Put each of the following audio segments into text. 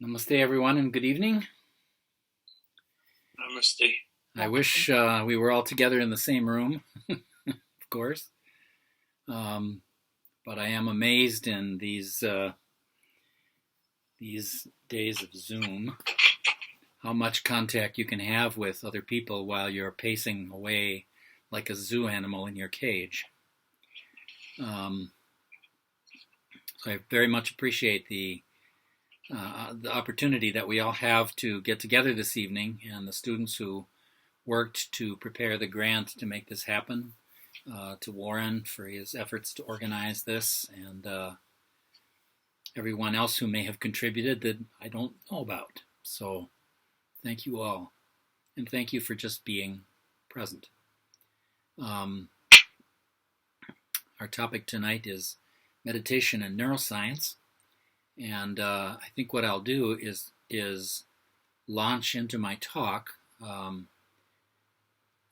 Namaste, everyone, and good evening. Namaste. I wish we were all together in the same room, of course. But I am amazed in these days of Zoom how much contact you can have with other people while you're pacing away like a zoo animal in your cage. So I very much appreciate the opportunity that we all have to get together this evening, and the students who worked to prepare the grant to make this happen, to Warren for his efforts to organize this, and everyone else who may have contributed that I don't know about. So thank you all, and thank you for just being present. Our topic tonight is meditation and neuroscience, and I think what I'll do is launch into my talk.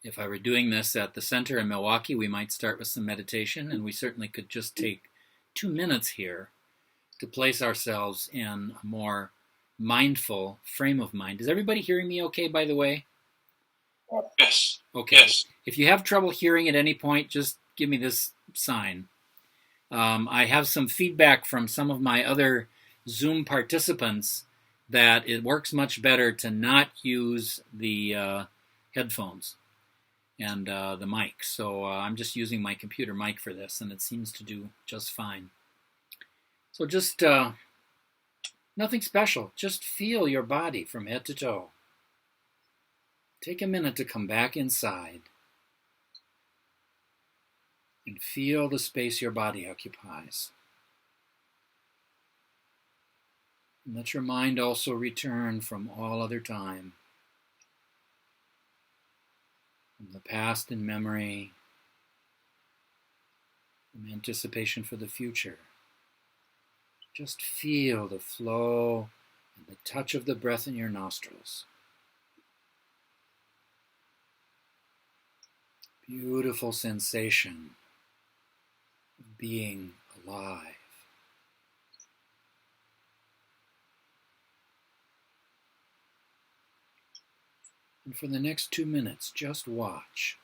If I were doing this at the center in Milwaukee, we might start with some meditation, and we certainly could just take 2 minutes here to place ourselves in a more mindful frame of mind. Is everybody hearing me okay, by the way? Yes. Okay. Yes. If you have trouble hearing at any point, just give me this sign. I have some feedback from some of my other Zoom participants that it works much better to not use the headphones and the mic. So I'm just using my computer mic for this, and it seems to do just fine. So just nothing special. Just feel your body from head to toe. Take a minute to come back inside and feel the space your body occupies. And let your mind also return from all other time, from the past and memory, from anticipation for the future. Just feel the flow and the touch of the breath in your nostrils. Beautiful sensation of being alive. And for the next 2 minutes, just watch.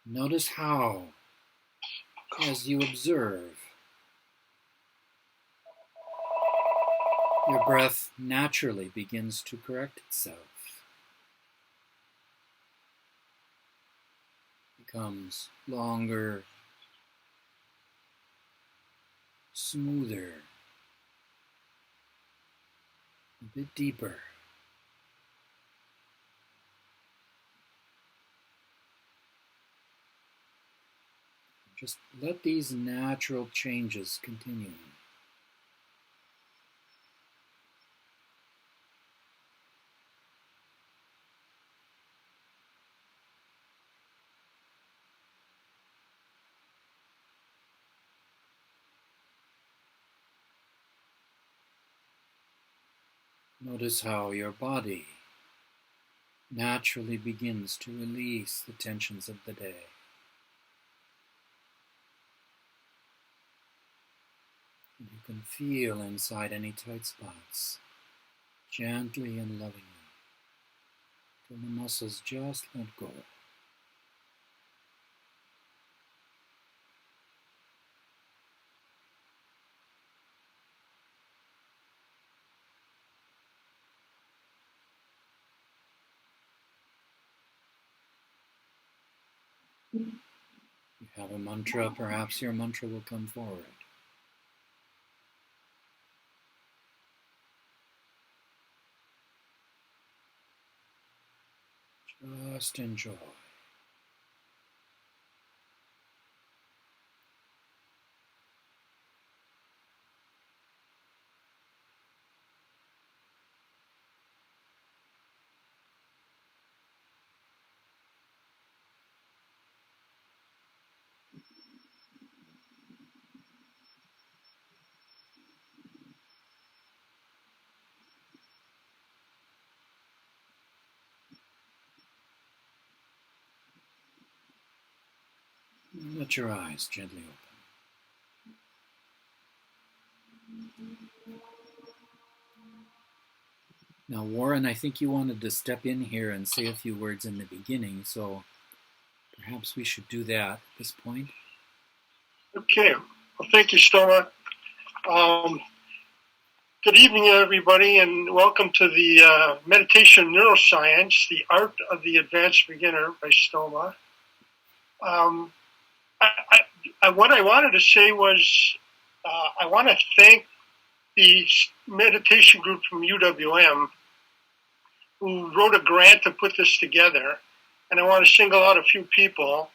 Notice how, as you observe, your breath naturally begins to correct itself. Becomes longer, smoother, a bit deeper. Just let these natural changes continue. Notice how your body naturally begins to release the tensions of the day. And you can feel inside any tight spots, gently and lovingly, till the muscles just let go. If you have a mantra, perhaps your mantra will come forward. Just enjoy. Let your eyes gently open. Now, Warren, I think you wanted to step in here and say a few words in the beginning, so perhaps we should do that at this point. Okay. Well, thank you, Stoma. Good evening, everybody, and welcome to the Meditation Neuroscience, The Art of the Advanced Beginner by Stoma. What I wanted to say was I want to thank the meditation group from UWM who wrote a grant to put this together. And I want to single out a few people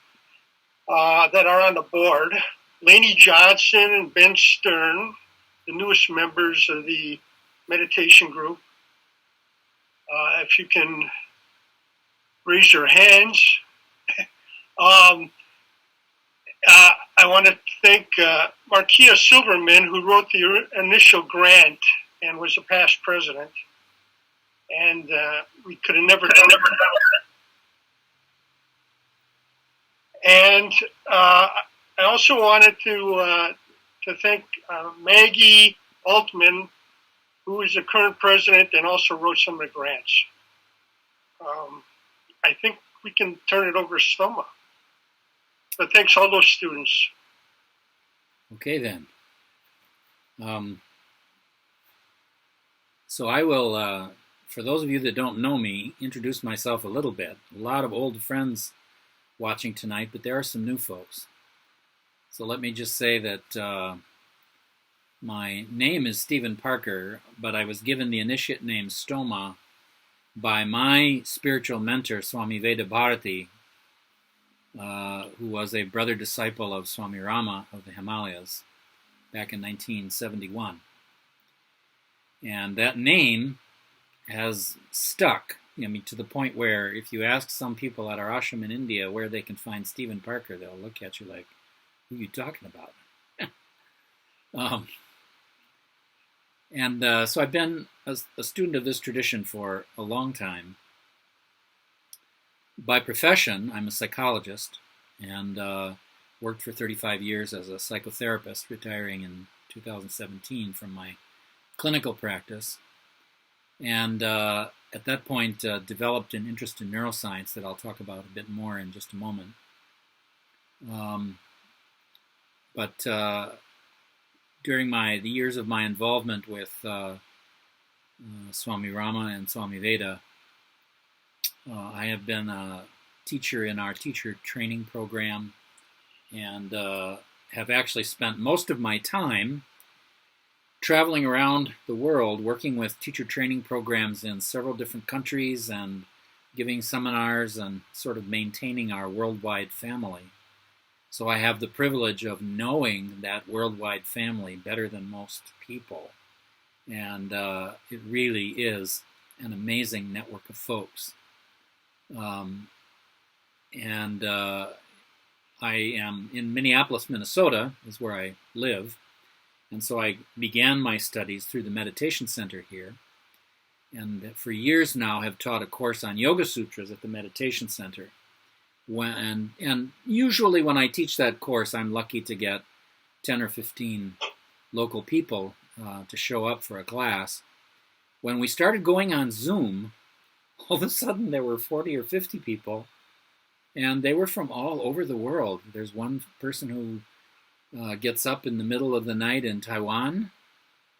that are on the board. Lainey Johnson and Ben Stern, the newest members of the meditation group. If you can raise your hands. I want to thank Markia Silverman, who wrote the initial grant and was a past president. And we could have never done it. And I also wanted to thank Maggie Altman, who is the current president and also wrote some of the grants. I think we can turn it over to Stoma. But thanks all those students. Okay, then. So I will, for those of you that don't know me, introduce myself a little bit. A lot of old friends watching tonight, but there are some new folks. So let me just say that my name is Stephen Parker, but I was given the initiate name Stoma by my spiritual mentor, Swami Veda Bharati, who was a brother disciple of Swami Rama of the Himalayas back in 1971. And that name has stuck, to the point where if you ask some people at our ashram in India where they can find Stephen Parker, they'll look at you like, who are you talking about? So I've been a student of this tradition for a long time. By profession, I'm a psychologist and worked for 35 years as a psychotherapist, retiring in 2017 from my clinical practice. And at that point, developed an interest in neuroscience that I'll talk about a bit more in just a moment. But during the years of my involvement with Swami Rama and Swami Veda, I have been a teacher in our teacher training program and have actually spent most of my time traveling around the world working with teacher training programs in several different countries and giving seminars and sort of maintaining our worldwide family. So I have the privilege of knowing that worldwide family better than most people. And it really is an amazing network of folks. I am in Minneapolis, Minnesota, is where I live. And so I began my studies through the meditation center here. And for years now have taught a course on Yoga Sutras at the meditation center. And usually when I teach that course, I'm lucky to get 10 or 15 local people to show up for a class. When we started going on Zoom, all of a sudden there were 40 or 50 people, and they were from all over the world. There's one person who gets up in the middle of the night in Taiwan,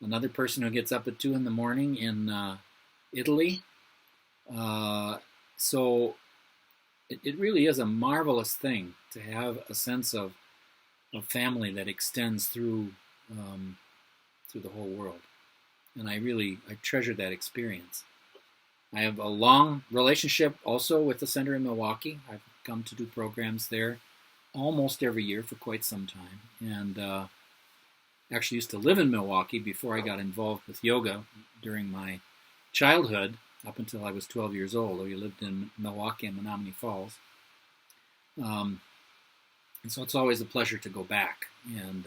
another person who gets up at 2 in the morning in Italy. So it really is a marvelous thing to have a sense of family that extends through the whole world. And I treasure that experience. I have a long relationship also with the center in Milwaukee. I've come to do programs there almost every year for quite some time. And actually used to live in Milwaukee before I got involved with yoga during my childhood, up until I was 12 years old. We lived in Milwaukee and Menominee Falls. And so it's always a pleasure to go back. And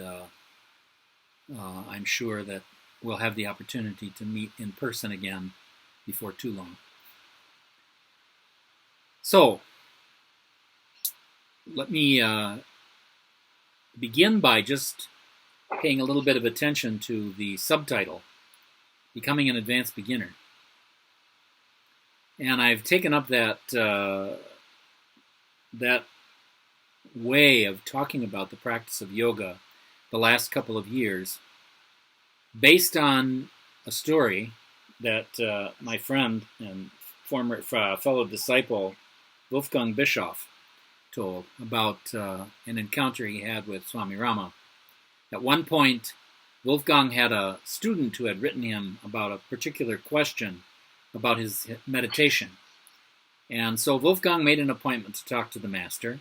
I'm sure that we'll have the opportunity to meet in person again before too long. So, let me begin by just paying a little bit of attention to the subtitle, Becoming an Advanced Beginner. And I've taken up that way of talking about the practice of yoga the last couple of years, based on a story that my friend and former fellow disciple Wolfgang Bischoff told about an encounter he had with Swami Rama. At one point, Wolfgang had a student who had written him about a particular question about his meditation. And so Wolfgang made an appointment to talk to the master.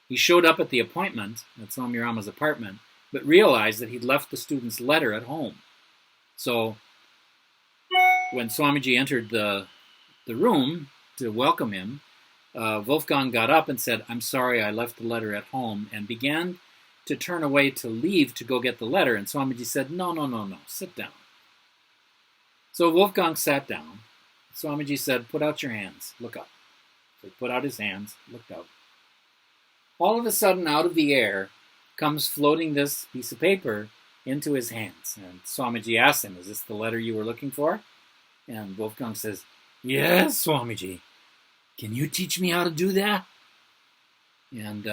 He showed up at the appointment at Swami Rama's apartment, but realized that he'd left the student's letter at home. So when Swamiji entered the room to welcome him, Wolfgang got up and said, "I'm sorry, I left the letter at home," and began to turn away to leave to go get the letter. And Swamiji said, No, sit down. So Wolfgang sat down. Swamiji said, "Put out your hands, look up." So he put out his hands, looked out. All of a sudden, out of the air, comes floating this piece of paper into his hands. And Swamiji asked him, "Is this the letter you were looking for?" And Wolfgang says, "Yes, Swamiji. Can you teach me how to do that?" And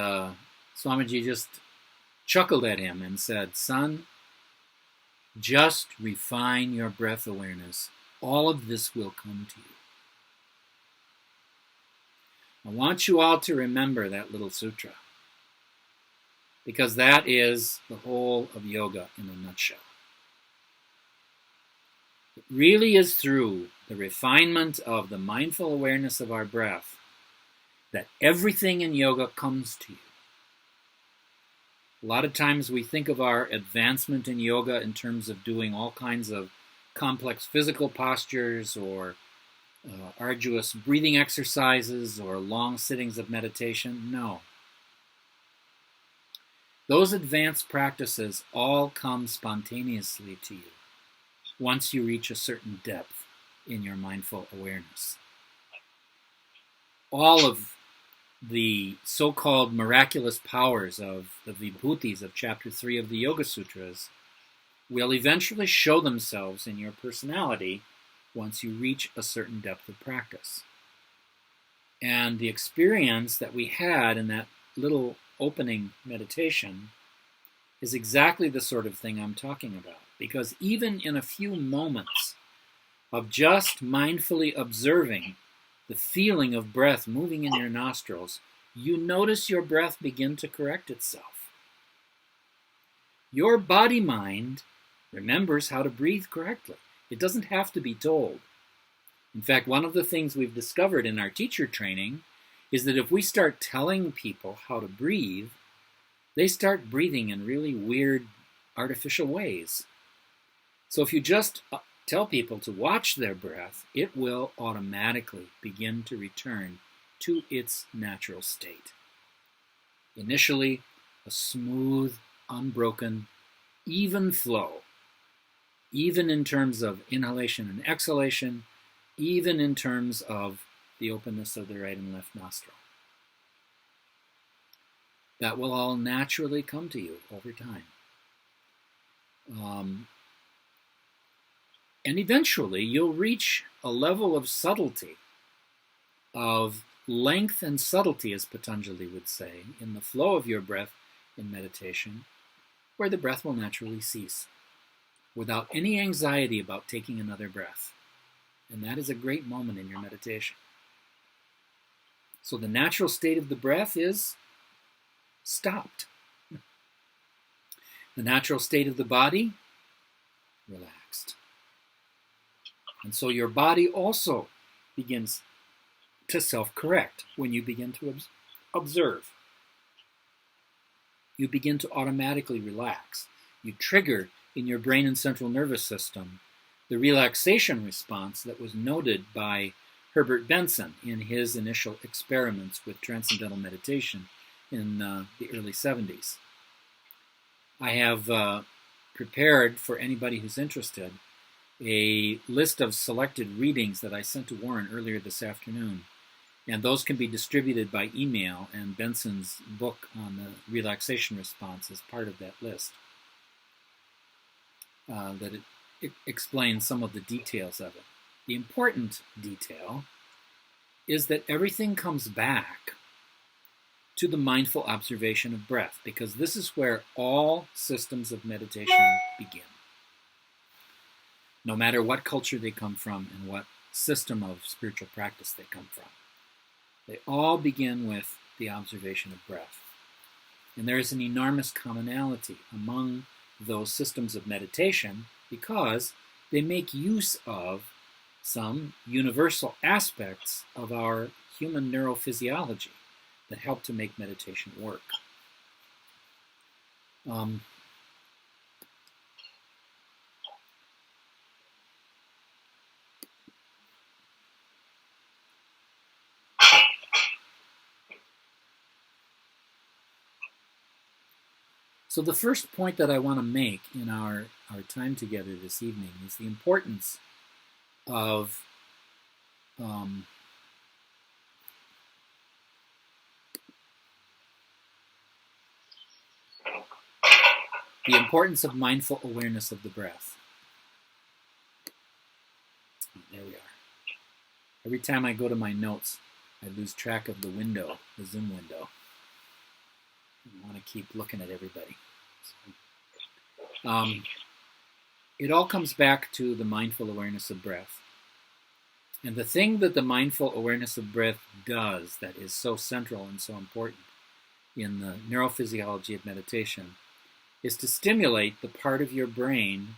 Swamiji just chuckled at him and said, "Son, just refine your breath awareness. All of this will come to you." I want you all to remember that little sutra, because that is the whole of yoga in a nutshell. It really is through the refinement of the mindful awareness of our breath that everything in yoga comes to you. A lot of times we think of our advancement in yoga in terms of doing all kinds of complex physical postures or arduous breathing exercises or long sittings of meditation. No. Those advanced practices all come spontaneously to you once you reach a certain depth in your mindful awareness. All of the so-called miraculous powers of the Vibhutis of Chapter 3 of the Yoga Sutras will eventually show themselves in your personality once you reach a certain depth of practice. And the experience that we had in that little opening meditation is exactly the sort of thing I'm talking about. Because even in a few moments of just mindfully observing the feeling of breath moving in your nostrils, you notice your breath begin to correct itself. Your body-mind remembers how to breathe correctly. It doesn't have to be told. In fact, one of the things we've discovered in our teacher training is that if we start telling people how to breathe, they start breathing in really weird, artificial ways. So if you just tell people to watch their breath, it will automatically begin to return to its natural state. Initially, a smooth, unbroken, even flow, even in terms of inhalation and exhalation, even in terms of the openness of the right and left nostril. That will all naturally come to you over time. And eventually you'll reach a level of subtlety, of length and subtlety, as Patanjali would say, in the flow of your breath in meditation, where the breath will naturally cease, without any anxiety about taking another breath. And that is a great moment in your meditation. So the natural state of the breath is stopped. The natural state of the body, relaxed. And so your body also begins to self-correct when you begin to observe. You begin to automatically relax. You trigger in your brain and central nervous system the relaxation response that was noted by Herbert Benson in his initial experiments with transcendental meditation in the early 70s. I have prepared for anybody who's interested a list of selected readings that I sent to Warren earlier this afternoon, and those can be distributed by email, and Benson's book on the relaxation response is part of that list. that it explains some of the details of it. The important detail is that everything comes back to the mindful observation of breath, because this is where all systems of meditation begin. No matter what culture they come from and what system of spiritual practice they come from, they all begin with the observation of breath. And there is an enormous commonality among those systems of meditation because they make use of some universal aspects of our human neurophysiology that help to make meditation work. So the first point that I want to make in our time together this evening is the importance of mindful awareness of the breath. There we are. Every time I go to my notes, I lose track of the window, the Zoom window. I want to keep looking at everybody. It all comes back to the mindful awareness of breath. And the thing that the mindful awareness of breath does that is so central and so important in the neurophysiology of meditation is to stimulate the part of your brain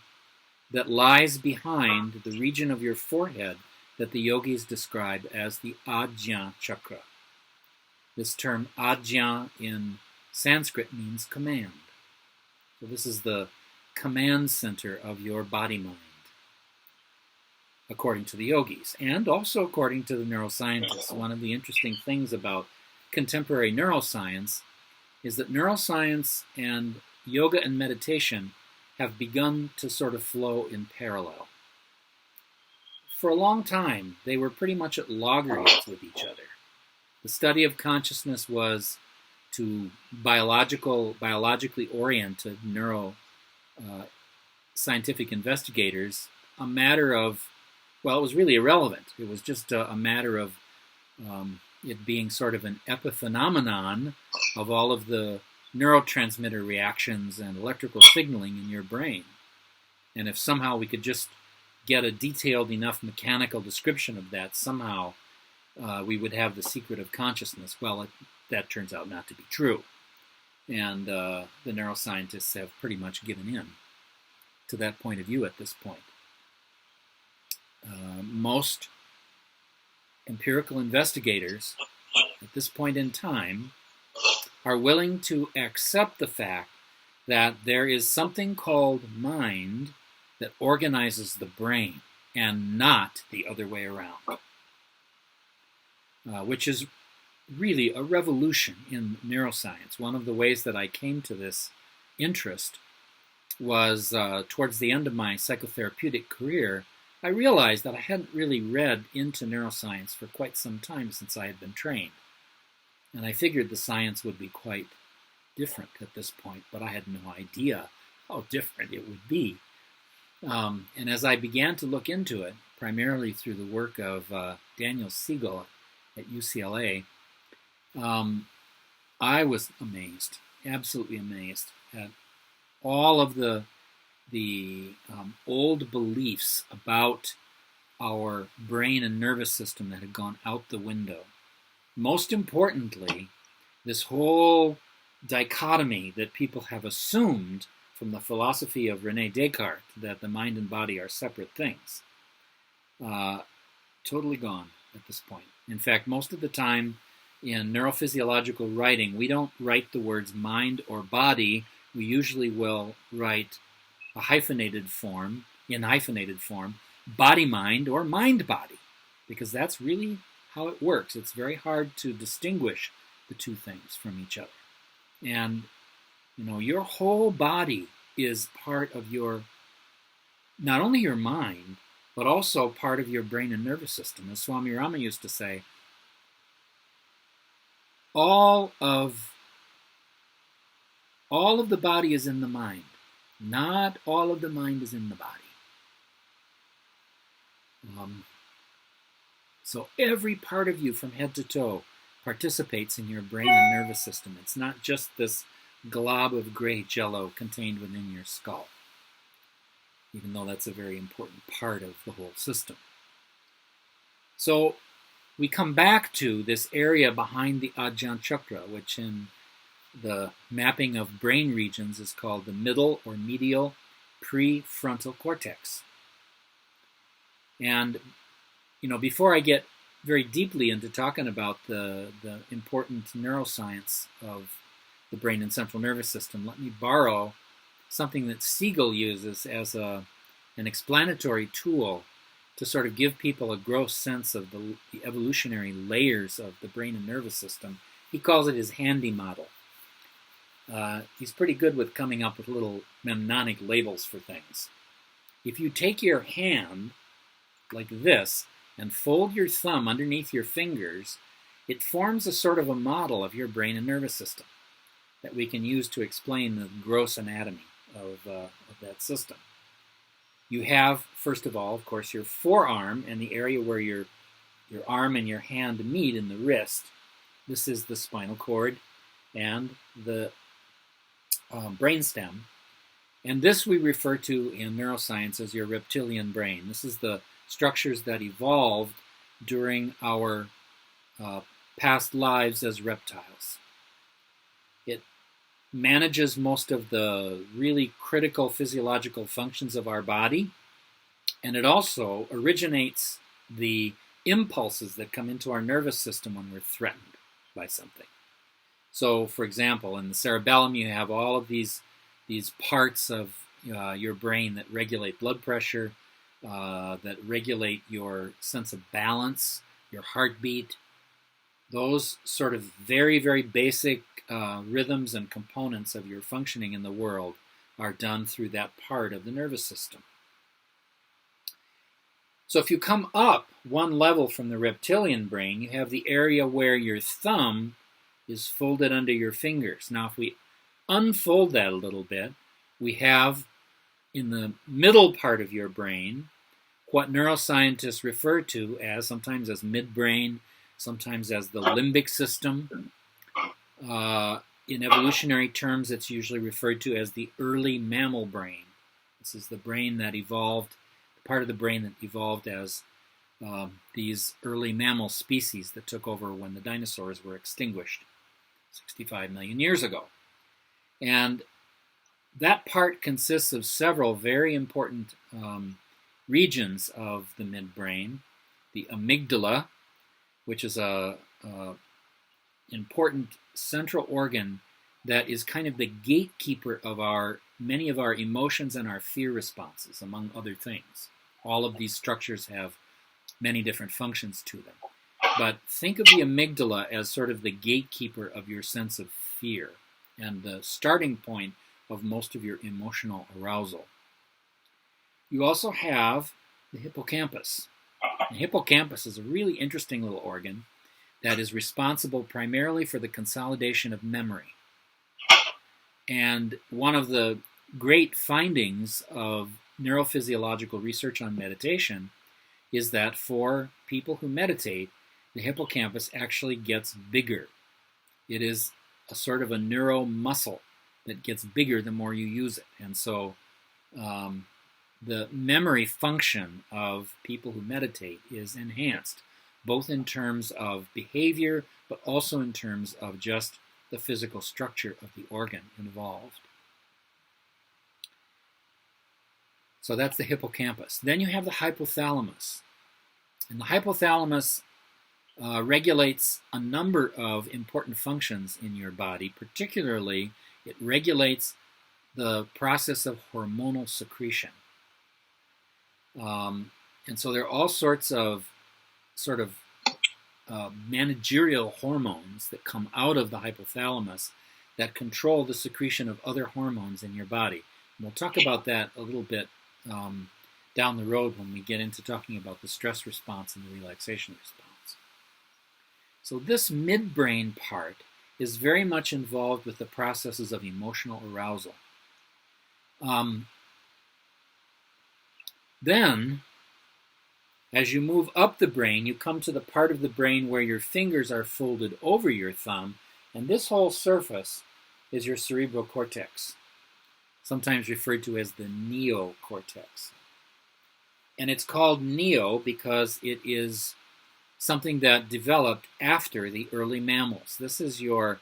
that lies behind the region of your forehead that the yogis describe as the Ajna chakra. This term Ajna in Sanskrit means command. So this is the command center of your body-mind, according to the yogis, and also according to the neuroscientists. One of the interesting things about contemporary neuroscience is that neuroscience and yoga and meditation have begun to sort of flow in parallel. For a long time, they were pretty much at loggerheads with each other. The study of consciousness was, to biologically oriented scientific investigators, a matter of, well, it was really irrelevant. It was just a matter of it being sort of an epiphenomenon of all of the neurotransmitter reactions and electrical signaling in your brain. And if somehow we could just get a detailed enough mechanical description of that, somehow we would have the secret of consciousness. Well, that turns out not to be true. And the neuroscientists have pretty much given in to that point of view at this point. Most empirical investigators at this point in time are willing to accept the fact that there is something called mind that organizes the brain and not the other way around, which is really a revolution in neuroscience. One of the ways that I came to this interest was towards the end of my psychotherapeutic career. I realized that I hadn't really read into neuroscience for quite some time since I had been trained. And I figured the science would be quite different at this point, but I had no idea how different it would be. And as I began to look into it, primarily through the work of Daniel Siegel at UCLA, I was amazed, absolutely amazed at all of the old beliefs about our brain and nervous system that had gone out the window. Most importantly, this whole dichotomy that people have assumed from the philosophy of René Descartes, that the mind and body are separate things, totally gone at this point. In fact, most of the time in neurophysiological writing, we don't write the words mind or body. We usually will write in hyphenated form, body-mind or mind-body, because that's really how it works. It's very hard to distinguish the two things from each other. And, your whole body is part of not only your mind, but also part of your brain and nervous system. As Swami Rama used to say, all of the body is in the mind. Not all of the mind is in the body. So every part of you from head to toe participates in your brain and nervous system. It's not just this glob of gray jello contained within your skull, even though that's a very important part of the whole system. So we come back to this area behind the Ajna chakra, which in the mapping of brain regions is called the middle or medial prefrontal cortex. And, before I get very deeply into talking about the important neuroscience of the brain and central nervous system, let me borrow something that Siegel uses as an explanatory tool to sort of give people a gross sense of the evolutionary layers of the brain and nervous system. He calls it his handy model. He's pretty good with coming up with little mnemonic labels for things. If you take your hand like this and fold your thumb underneath your fingers, it forms a sort of a model of your brain and nervous system that we can use to explain the gross anatomy of that system. You have, first of all, of course, your forearm and the area where your arm and your hand meet in the wrist. This is the spinal cord and the brainstem. And this we refer to in neuroscience as your reptilian brain. This is the structures that evolved during our past lives as reptiles. It manages most of the really critical physiological functions of our body, and it also originates the impulses that come into our nervous system when we're threatened by something. So, for example, in the cerebellum, you have all of these parts of your brain that regulate blood pressure, that regulate your sense of balance, your heartbeat. Those sort of very, very basic rhythms and components of your functioning in the world are done through that part of the nervous system. So if you come up one level from the reptilian brain, you have the area where your thumb is folded under your fingers. Now, if we unfold that a little bit, we have in the middle part of your brain what neuroscientists refer to as sometimes as midbrain, sometimes as the limbic system. In evolutionary terms, it's usually referred to as the early mammal brain. This is the brain that evolved, part of the brain that evolved as these early mammal species that took over when the dinosaurs were extinguished 65 million years ago. And that part consists of several very important regions of the midbrain. The amygdala, which is a important central organ that is kind of the gatekeeper of many of our emotions and our fear responses, among other things. All of these structures have many different functions to them. But think of the amygdala as sort of the gatekeeper of your sense of fear and the starting point of most of your emotional arousal. You also have the hippocampus. The hippocampus is a really interesting little organ that is responsible primarily for the consolidation of memory. And one of the great findings of neurophysiological research on meditation is that for people who meditate, the hippocampus actually gets bigger. It is a sort of a neuromuscle that gets bigger the more you use it. And so the memory function of people who meditate is enhanced, both in terms of behavior, but also in terms of just the physical structure of the organ involved. So that's the hippocampus. Then you have the hypothalamus. And the hypothalamus regulates a number of important functions in your body. Particularly, it regulates the process of hormonal secretion. And so there are all sorts of managerial hormones that come out of the hypothalamus that control the secretion of other hormones in your body. And we'll talk about that a little bit down the road when we get into talking about the stress response and the relaxation response. So this midbrain part is very much involved with the processes of emotional arousal. Then, as you move up the brain, you come to the part of the brain where your fingers are folded over your thumb, and this whole surface is your cerebral cortex, sometimes referred to as the neocortex. And it's called neo because it is something that developed after the early mammals. This is the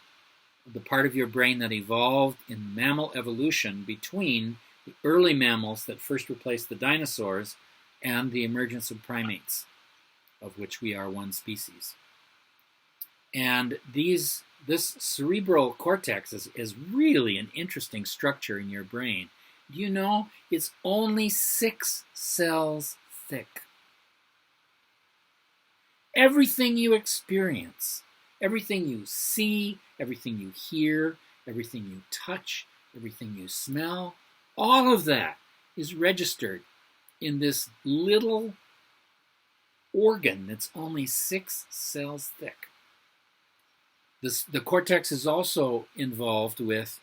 part of your brain that evolved in mammal evolution between the early mammals that first replaced the dinosaurs and the emergence of primates, of which we are one species. And this cerebral cortex is really an interesting structure in your brain. Do you know it's only 6 cells thick? Everything you experience, everything you see, everything you hear, everything you touch, everything you smell, all of that is registered in this little organ that's only 6 cells thick. The cortex is also involved with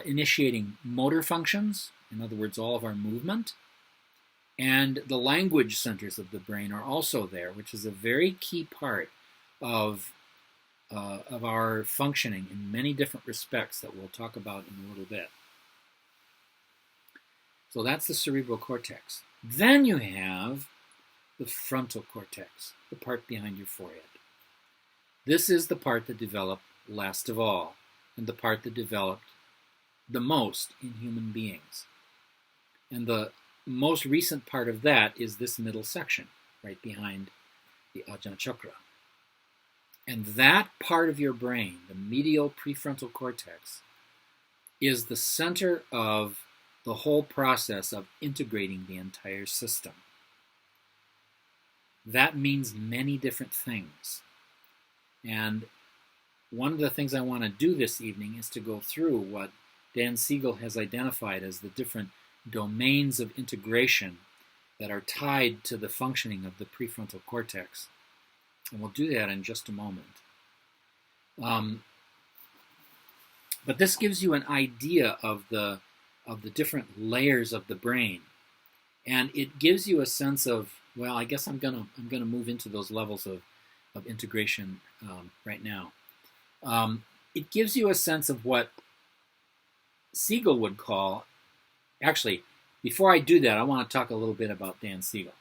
initiating motor functions, in other words, all of our movement, and the language centers of the brain are also there, which is a very key part of our functioning in many different respects that we'll talk about in a little bit. So that's the cerebral cortex. Then you have the frontal cortex, the part behind your forehead. This is the part that developed last of all, and the part that developed the most in human beings. And the most recent part of that is this middle section, right behind the Ajna chakra. And that part of your brain, the medial prefrontal cortex, is the center of the whole process of integrating the entire system. That means many different things. And one of the things I want to do this evening is to go through what Dan Siegel has identified as the different domains of integration that are tied to the functioning of the prefrontal cortex. And we'll do that in just a moment. But this gives you an idea of the different layers of the brain. And it gives you a sense of, well, I guess I'm gonna move into those levels of integration right now. It gives you a sense of what Siegel would call, actually, before I do that, I want to talk a little bit about Dan Siegel.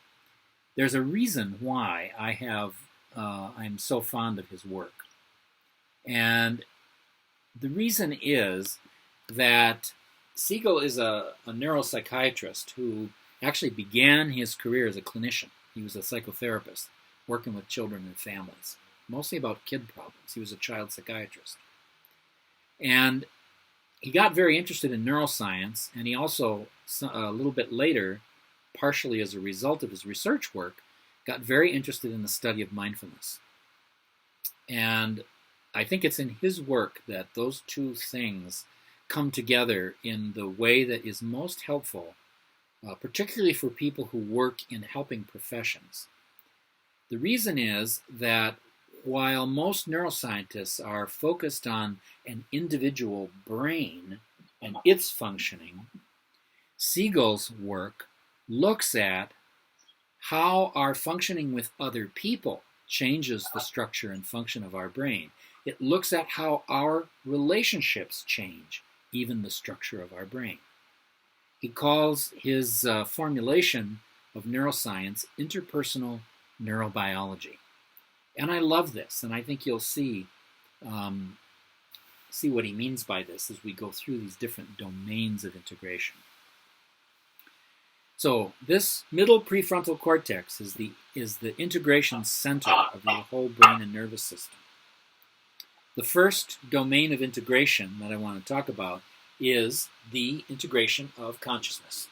There's a reason why I'm so fond of his work. And the reason is that Siegel is a neuropsychiatrist who actually began his career as a clinician. He was a psychotherapist working with children and families, mostly about kid problems. He was a child psychiatrist. And he got very interested in neuroscience, and he also, a little bit later, partially as a result of his research work, got very interested in the study of mindfulness. And I think it's in his work that those two things come together in the way that is most helpful, particularly for people who work in helping professions. The reason is that while most neuroscientists are focused on an individual brain and its functioning, Siegel's work looks at how our functioning with other people changes the structure and function of our brain. It looks at how our relationships change, even the structure of our brain. He calls his formulation of neuroscience interpersonal neurobiology. And I love this, and I think you'll see what he means by this as we go through these different domains of integration. So this middle prefrontal cortex is the integration center of your whole brain and nervous system. The first domain of integration that I want to talk about is the integration of consciousness.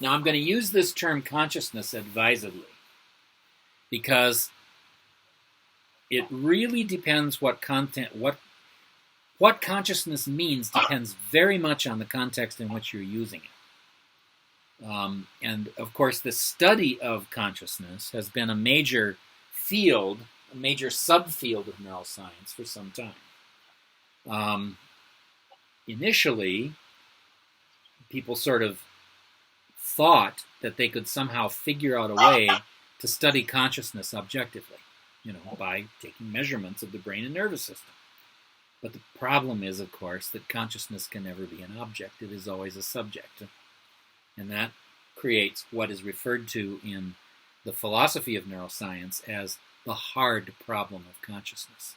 Now I'm going to use this term consciousness advisedly, because it really depends what consciousness means depends very much on the context in which you're using it. And of course, the study of consciousness has been a major field, a major subfield of neuroscience for some time. Initially, people sort of thought that they could somehow figure out a way to study consciousness objectively, by taking measurements of the brain and nervous system. But the problem is, of course, that consciousness can never be an object. It is always a subject. And that creates what is referred to in the philosophy of neuroscience as the hard problem of consciousness.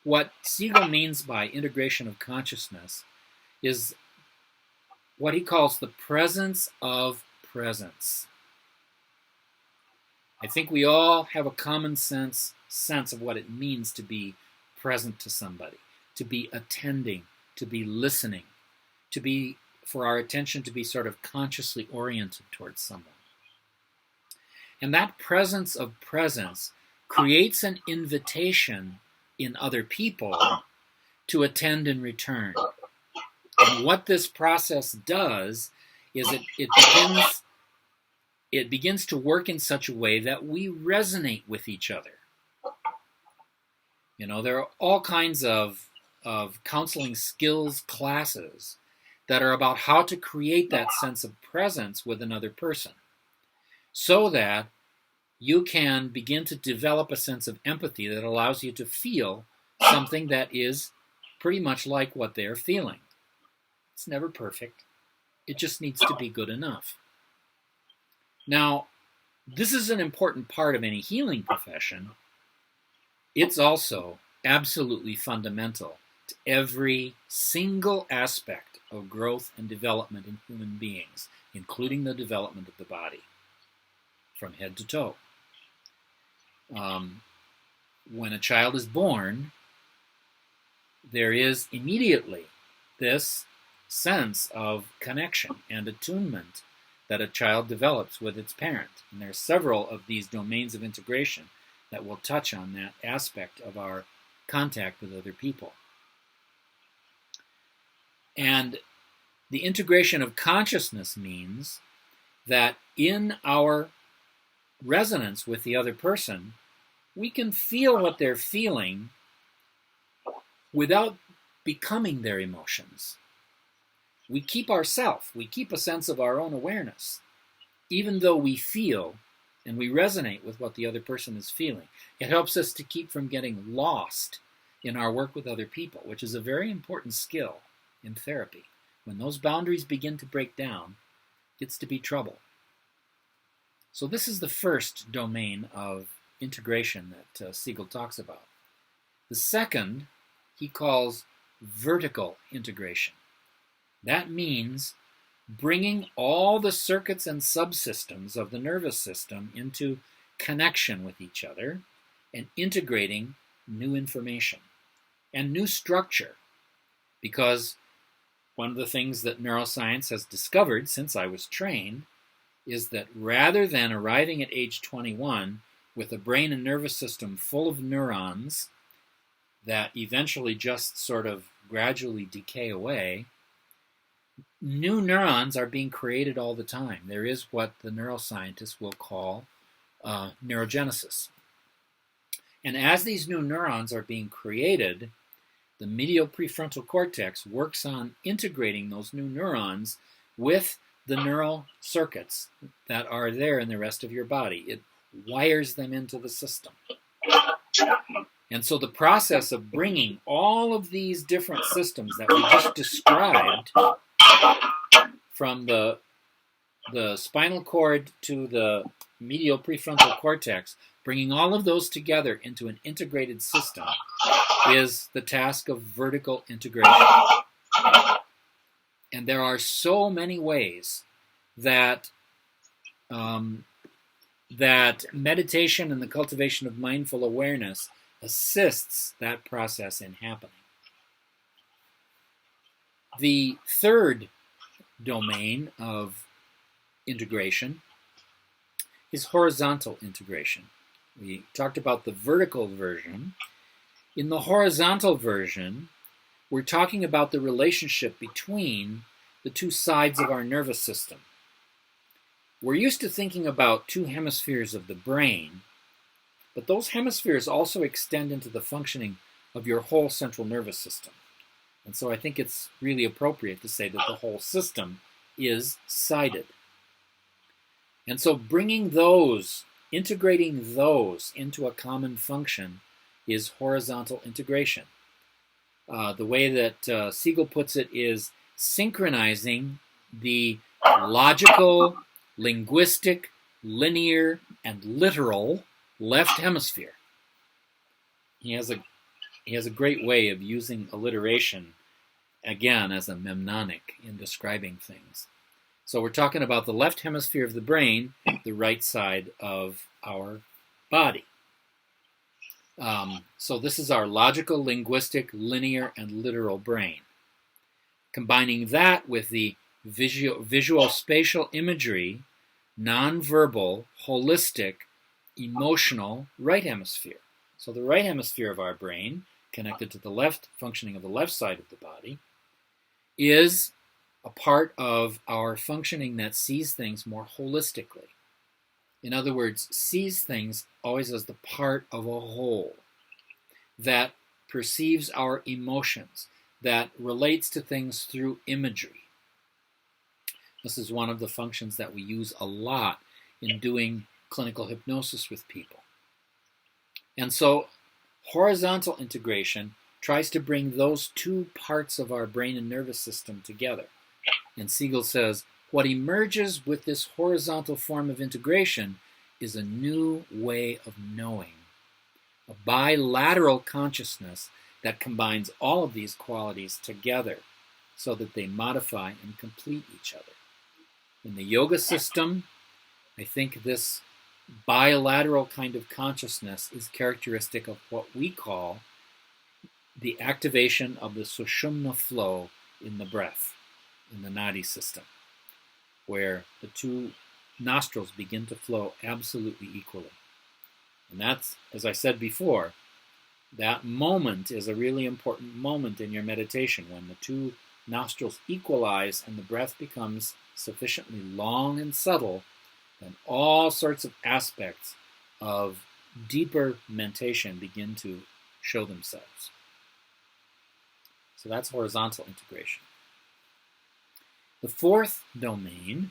What Siegel means by integration of consciousness is what he calls the presence of presence. I think we all have a common sense of what it means to be present to somebody, to be attending, to be listening, for our attention to be sort of consciously oriented towards someone. And that presence of presence creates an invitation in other people to attend in return. And what this process does is it begins to work in such a way that we resonate with each other. There are all kinds of counseling skills classes that are about how to create that sense of presence with another person so that you can begin to develop a sense of empathy that allows you to feel something that is pretty much like what they're feeling. It's never perfect. It just needs to be good enough. Now, this is an important part of any healing profession. It's also absolutely fundamental to every single aspect of growth and development in human beings, including the development of the body, from head to toe. When a child is born, there is immediately this sense of connection and attunement that a child develops with its parent. And there are several of these domains of integration that will touch on that aspect of our contact with other people. And the integration of consciousness means that in our resonance with the other person, we can feel what they're feeling without becoming their emotions. We keep ourself, we keep a sense of our own awareness, even though we feel and we resonate with what the other person is feeling. It helps us to keep from getting lost in our work with other people, which is a very important skill in therapy. When those boundaries begin to break down, it's to be trouble. So this is the first domain of integration that Siegel talks about. The second he calls vertical integration. That means bringing all the circuits and subsystems of the nervous system into connection with each other and integrating new information and new structure. Because one of the things that neuroscience has discovered since I was trained is that rather than arriving at age 21 with a brain and nervous system full of neurons that eventually just sort of gradually decay away, new neurons are being created all the time. There is what the neuroscientists will call neurogenesis. And as these new neurons are being created, the medial prefrontal cortex works on integrating those new neurons with the neural circuits that are there in the rest of your body. It wires them into the system. And so the process of bringing all of these different systems that we just described, from the spinal cord to the medial prefrontal cortex, bringing all of those together into an integrated system is the task of vertical integration. And there are so many ways that that meditation and the cultivation of mindful awareness assists that process in happening. The third domain of integration is horizontal integration. We talked about the vertical version. In the horizontal version, we're talking about the relationship between the two sides of our nervous system. We're used to thinking about two hemispheres of the brain, but those hemispheres also extend into the functioning of your whole central nervous system. And so I think it's really appropriate to say that the whole system is sided. And so integrating those into a common function is horizontal integration. The way that Siegel puts it is synchronizing the logical, linguistic, linear, and literal left hemisphere. He has a great way of using alliteration, again, as a mnemonic in describing things. So we're talking about the left hemisphere of the brain, the right side of our body. So this is our logical, linguistic, linear, and literal brain. Combining that with the visual spatial imagery, nonverbal, holistic, emotional right hemisphere. So the right hemisphere of our brain, connected to the left functioning of the left side of the body, is a part of our functioning that sees things more holistically. In other words, sees things always as the part of a whole, that perceives our emotions, that relates to things through imagery. This is one of the functions that we use a lot in doing clinical hypnosis with people. And so horizontal integration tries to bring those two parts of our brain and nervous system together. And Siegel says, what emerges with this horizontal form of integration is a new way of knowing, a bilateral consciousness that combines all of these qualities together so that they modify and complete each other. In the yoga system, I think this bilateral kind of consciousness is characteristic of what we call the activation of the sushumna flow in the breath, in the nadi system, where the two nostrils begin to flow absolutely equally. And that's, as I said before, that moment is a really important moment in your meditation, when the two nostrils equalize and the breath becomes sufficiently long and subtle, then all sorts of aspects of deeper mentation begin to show themselves. So that's horizontal integration. The fourth domain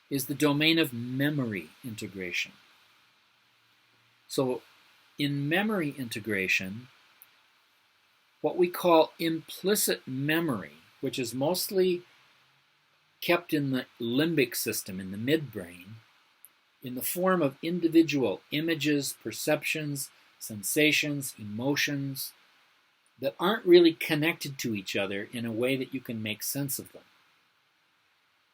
is the domain of memory integration. So in memory integration, what we call implicit memory, which is mostly kept in the limbic system, in the midbrain, in the form of individual images, perceptions, sensations, emotions that aren't really connected to each other in a way that you can make sense of them.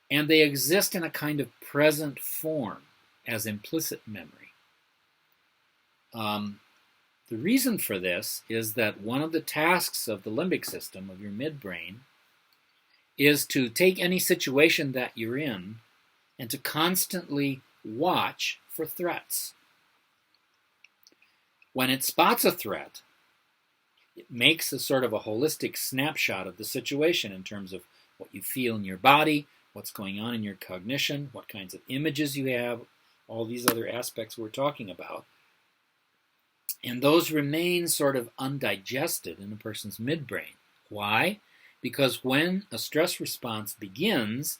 And they exist in a kind of present form as implicit memory. The reason for this is that one of the tasks of the limbic system, of your midbrain, is to take any situation that you're in and to constantly watch for threats. When it spots a threat, it makes a sort of a holistic snapshot of the situation in terms of what you feel in your body, what's going on in your cognition, what kinds of images you have, all these other aspects we're talking about. And those remain sort of undigested in a person's midbrain. Why? Because when a stress response begins,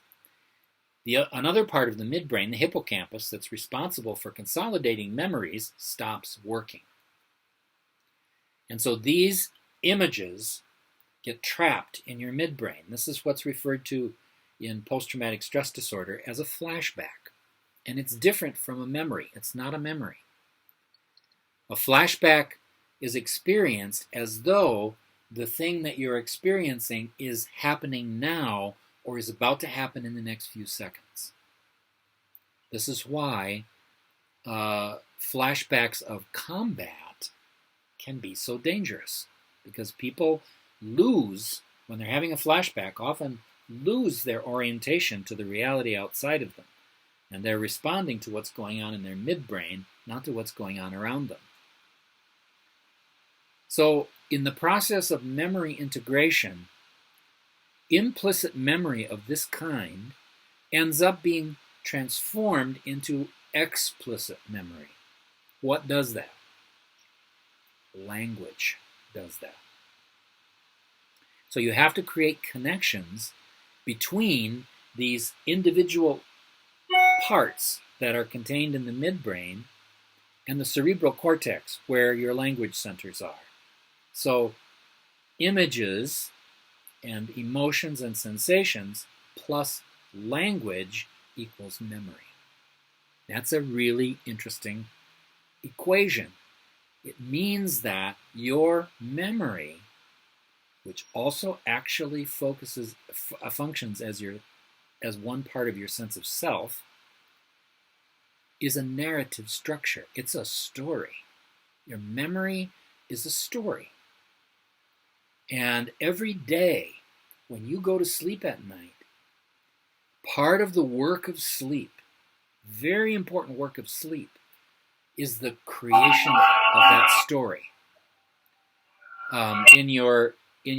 another part of the midbrain, the hippocampus, that's responsible for consolidating memories, stops working. And so these images get trapped in your midbrain. This is what's referred to in post-traumatic stress disorder as a flashback. And it's different from a memory. It's not a memory. A flashback is experienced as though the thing that you're experiencing is happening now or is about to happen in the next few seconds. This is why flashbacks of combat can be so dangerous, because people lose, when they're having a flashback, often lose their orientation to the reality outside of them. And they're responding to what's going on in their midbrain, not to what's going on around them. So, in the process of memory integration, implicit memory of this kind ends up being transformed into explicit memory. What does that? Language does that. So you have to create connections between these individual parts that are contained in the midbrain and the cerebral cortex, where your language centers are. So images and emotions and sensations plus language equals memory. That's a really interesting equation. It means that your memory, which also actually functions as one part of your sense of self, is a narrative structure. It's a story. Your memory is a story. And every day when you go to sleep at night, part of the work of sleep, very important work of sleep, is the creation of that story. In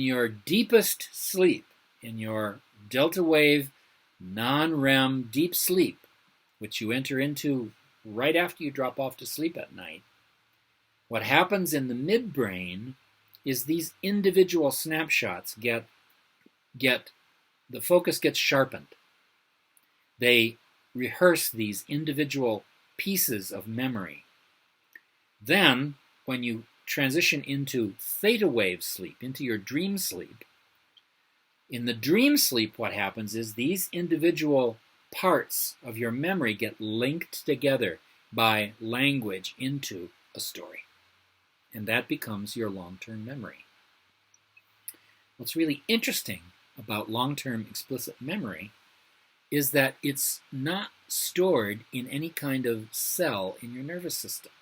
your deepest sleep, in your delta wave, non-REM deep sleep, which you enter into right after you drop off to sleep at night, what happens in the midbrain is these individual snapshots the focus gets sharpened. They rehearse these individual pieces of memory. Then, when you transition into theta wave sleep, into your dream sleep, in the dream sleep, what happens is these individual parts of your memory get linked together by language into a story. And that becomes your long-term memory. What's really interesting about long-term explicit memory is that it's not stored in any kind of cell in your nervous system.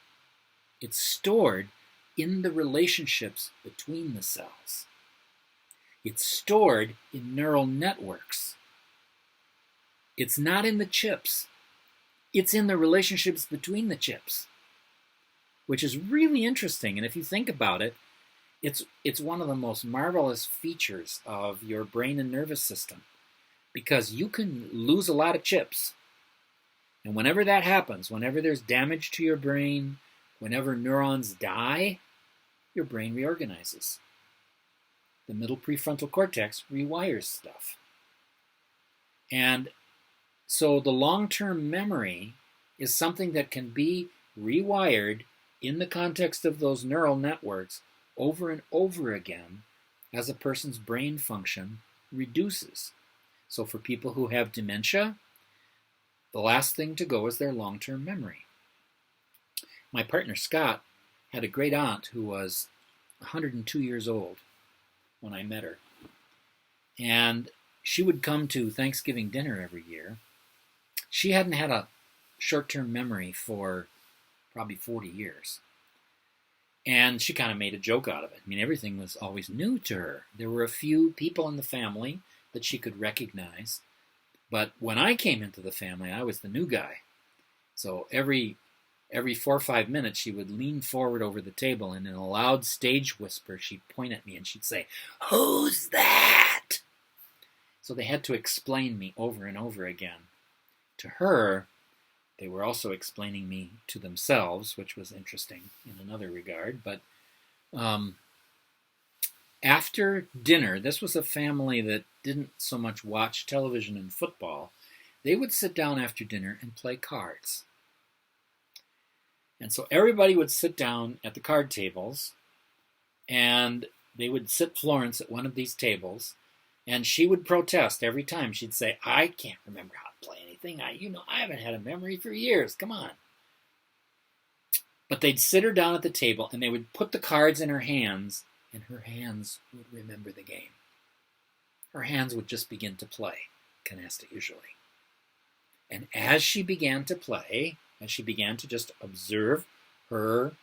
It's stored in the relationships between the cells. It's stored in neural networks. It's not in the chips. It's in the relationships between the chips, which is really interesting. And if you think about it, it's one of the most marvelous features of your brain and nervous system, because you can lose a lot of chips. And whenever that happens, whenever there's damage to your brain, whenever neurons die, your brain reorganizes. The middle prefrontal cortex rewires stuff. And so the long-term memory is something that can be rewired in the context of those neural networks over and over again as a person's brain function reduces. So for people who have dementia, the last thing to go is their long-term memory. My partner Scott had a great aunt who was 102 years old when I met her. And she would come to Thanksgiving dinner every year. She hadn't had a short-term memory for probably 40 years. And she kind of made a joke out of it. I mean, everything was always new to her. There were a few people in the family that she could recognize. But when I came into the family, I was the new guy. So every 4 or 5 minutes, she would lean forward over the table, and in a loud stage whisper, she'd point at me and she'd say, "Who's that?" So they had to explain me over and over again. To her, they were also explaining me to themselves, which was interesting in another regard. But after dinner, this was a family that didn't so much watch television and football. They would sit down after dinner and play cards. And so everybody would sit down at the card tables, and they would sit Florence at one of these tables, and she would protest every time. She'd say, "I can't remember how to play anything. I haven't had a memory for years. Come on." But they'd sit her down at the table, and they would put the cards in her hands, and her hands would remember the game. Her hands would just begin to play, canasta usually. And as she began to play, as she began to just observe her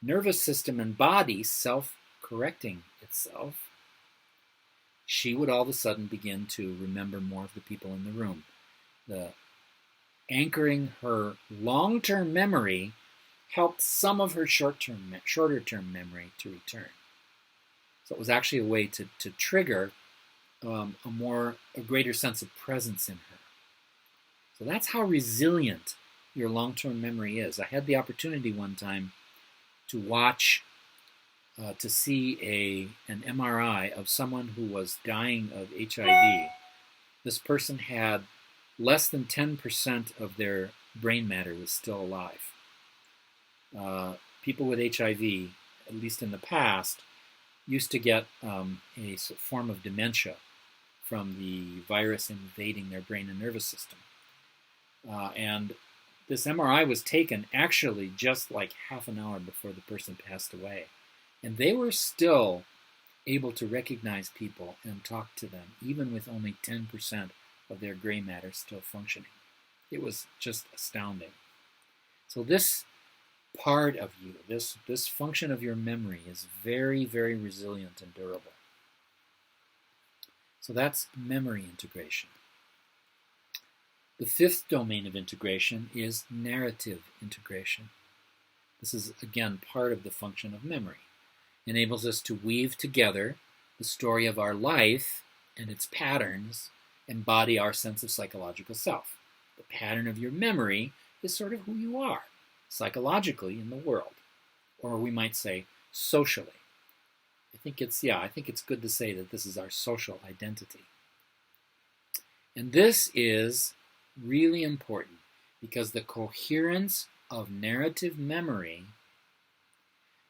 nervous system and body self-correcting itself, she would all of a sudden begin to remember more of the people in the room. The anchoring her long-term memory helped some of her shorter-term memory to return. So it was actually a way to trigger a greater sense of presence in her. So that's how resilient your long-term memory is. I had the opportunity one time to watch to see an MRI of someone who was dying of HIV. This person had less than 10% of their brain matter was still alive. People with HIV, at least in the past, used to get a form of dementia from the virus invading their brain and nervous system. And this MRI was taken actually just like half an hour before the person passed away. And they were still able to recognize people and talk to them, even with only 10% of their gray matter still functioning. It was just astounding. So this part of you, this function of your memory is very, very resilient and durable. So that's memory integration. The fifth domain of integration is narrative integration. This is, again, part of the function of memory. It enables us to weave together the story of our life and its patterns embody our sense of psychological self. The pattern of your memory is sort of who you are, psychologically in the world, or we might say socially. I think it's good to say that this is our social identity. And this is really important because the coherence of narrative memory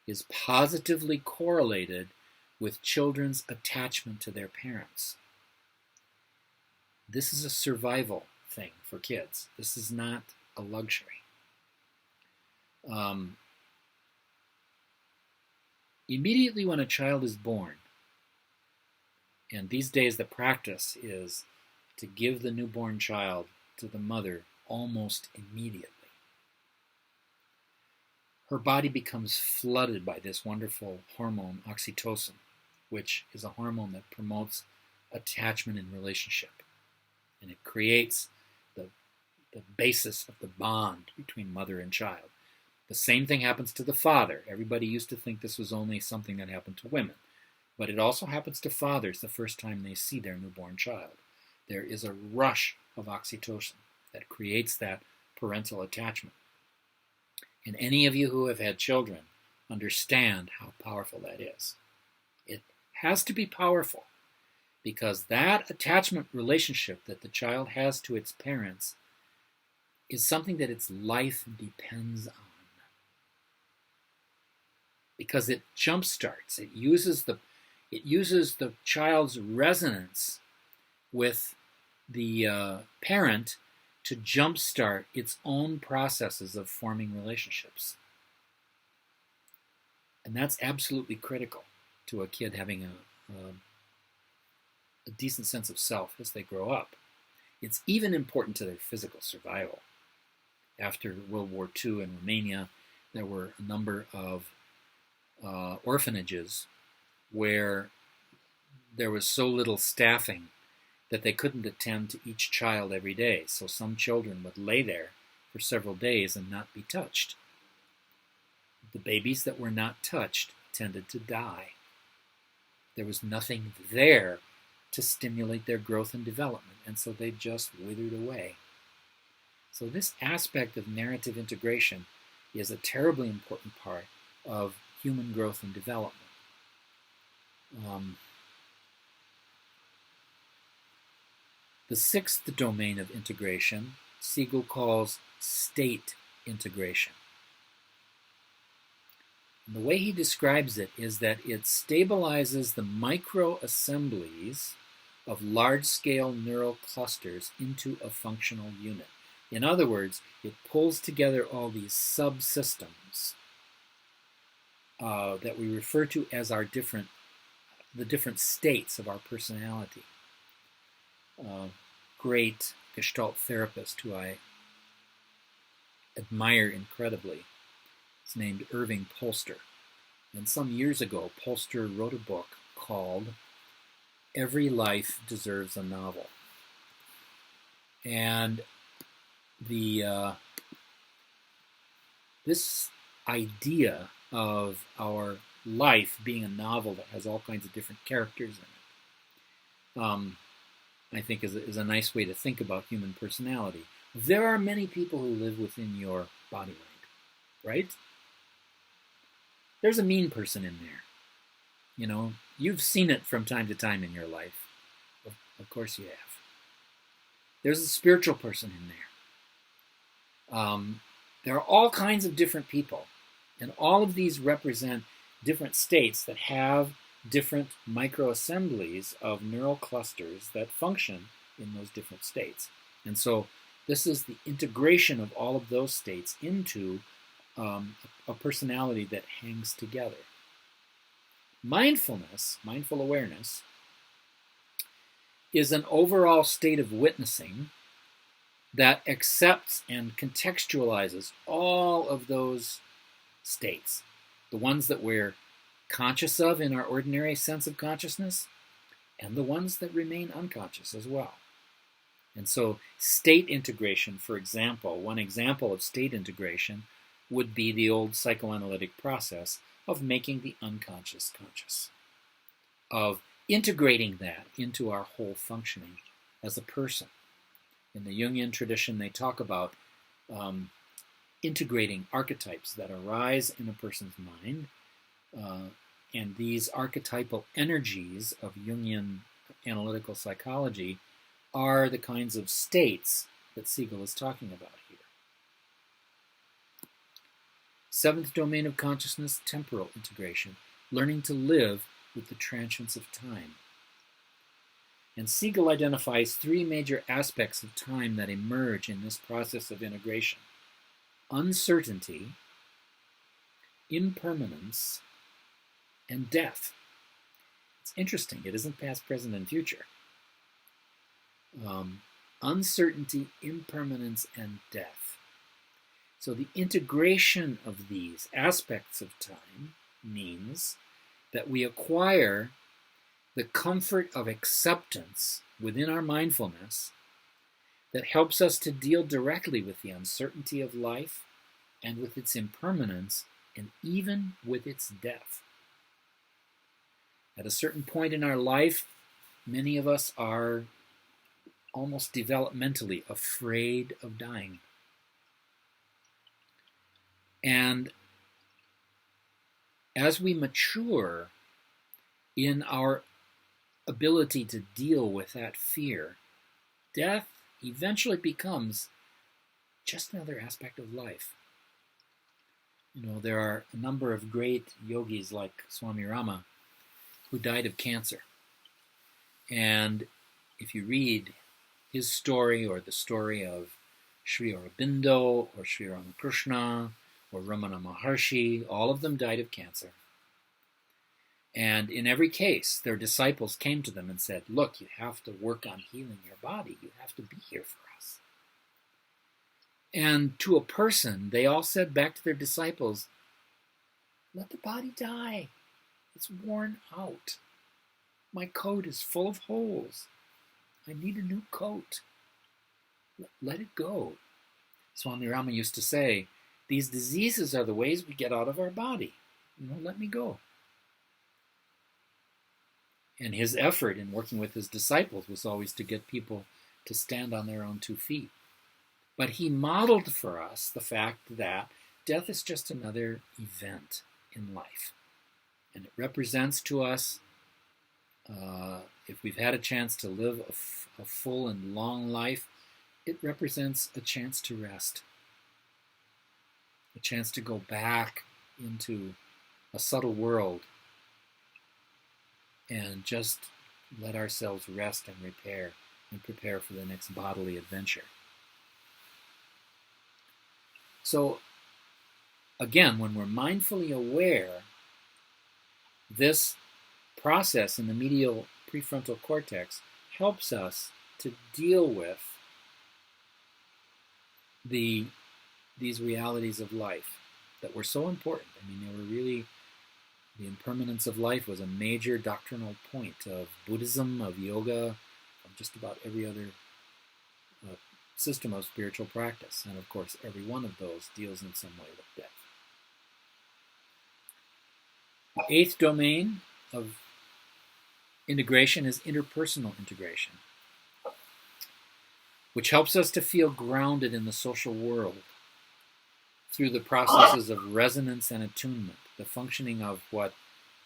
is positively correlated with children's attachment to their parents. This is a survival thing for kids. This is not a luxury. Immediately when a child is born, and these days the practice is to give the newborn child to the mother almost immediately, her body becomes flooded by this wonderful hormone, oxytocin, which is a hormone that promotes attachment in relationship. And it creates the basis of the bond between mother and child. The same thing happens to the father. Everybody used to think this was only something that happened to women. But it also happens to fathers the first time they see their newborn child. There is a rush of oxytocin that creates that parental attachment. And any of you who have had children understand how powerful that is. It has to be powerful because that attachment relationship that the child has to its parents is something that its life depends on. Because it jumpstarts, it uses the child's resonance with the parent to jumpstart its own processes of forming relationships. And that's absolutely critical to a kid having a decent sense of self as they grow up. It's even important to their physical survival. After World War II in Romania, there were a number of orphanages where there was so little staffing that they couldn't attend to each child every day. So some children would lay there for several days and not be touched. The babies that were not touched tended to die. There was nothing there to stimulate their growth and development, and so they just withered away. So this aspect of narrative integration is a terribly important part of human growth and development. The sixth domain of integration, Siegel calls state integration. And the way he describes it is that it stabilizes the microassemblies of large-scale neural clusters into a functional unit. In other words, it pulls together all these subsystems that we refer to as the different states of our personality. Great Gestalt therapist who I admire incredibly is named Irving Polster. And some years ago, Polster wrote a book called Every Life Deserves a Novel. And this idea of our life being a novel that has all kinds of different characters in it, I think is a nice way to think about human personality. There are many people who live within your body mind, right? There's a mean person in there. You've seen it from time to time in your life. Of course you have. There's a spiritual person in there. There are all kinds of different people, and all of these represent different states that have different microassemblies of neural clusters that function in those different states. And so this is the integration of all of those states into a personality that hangs together. Mindfulness, mindful awareness, is an overall state of witnessing that accepts and contextualizes all of those states, the ones that we're conscious of in our ordinary sense of consciousness, and the ones that remain unconscious as well. And so state integration, for example, one example of state integration would be the old psychoanalytic process of making the unconscious conscious, of integrating that into our whole functioning as a person. In the Jungian tradition, they talk about integrating archetypes that arise in a person's mind, and these archetypal energies of Jungian analytical psychology are the kinds of states that Siegel is talking about here. Seventh domain of consciousness, temporal integration, learning to live with the transience of time. And Siegel identifies three major aspects of time that emerge in this process of integration: uncertainty, impermanence, and death. It's interesting. It isn't past, present, and future. Uncertainty, impermanence, and death. So the integration of these aspects of time means that we acquire the comfort of acceptance within our mindfulness that helps us to deal directly with the uncertainty of life and with its impermanence and even with its death. At a certain point in our life, many of us are almost developmentally afraid of dying. And as we mature in our ability to deal with that fear, death eventually becomes just another aspect of life. There are a number of great yogis like Swami Rama who died of cancer. And if you read his story or the story of Sri Aurobindo or Sri Ramakrishna or Ramana Maharshi, all of them died of cancer. And in every case, their disciples came to them and said, look, you have to work on healing your body. You have to be here for us. And to a person, they all said back to their disciples, let the body die. It's worn out. My coat is full of holes. I need a new coat. Let it go. Swami Rama used to say, these diseases are the ways we get out of our body. Let me go. And his effort in working with his disciples was always to get people to stand on their own 2 feet. But he modeled for us the fact that death is just another event in life. And it represents to us, if we've had a chance to live a full and long life, it represents a chance to rest. A chance to go back into a subtle world and just let ourselves rest and repair and prepare for the next bodily adventure. So, again, when we're mindfully aware, this process in the medial prefrontal cortex helps us to deal with these realities of life that were so important. They were really, the impermanence of life was a major doctrinal point of Buddhism, of yoga, of just about every other system of spiritual practice. And of course, every one of those deals in some way with death. The 8th domain of integration is interpersonal integration, which helps us to feel grounded in the social world through the processes of resonance and attunement, the functioning of what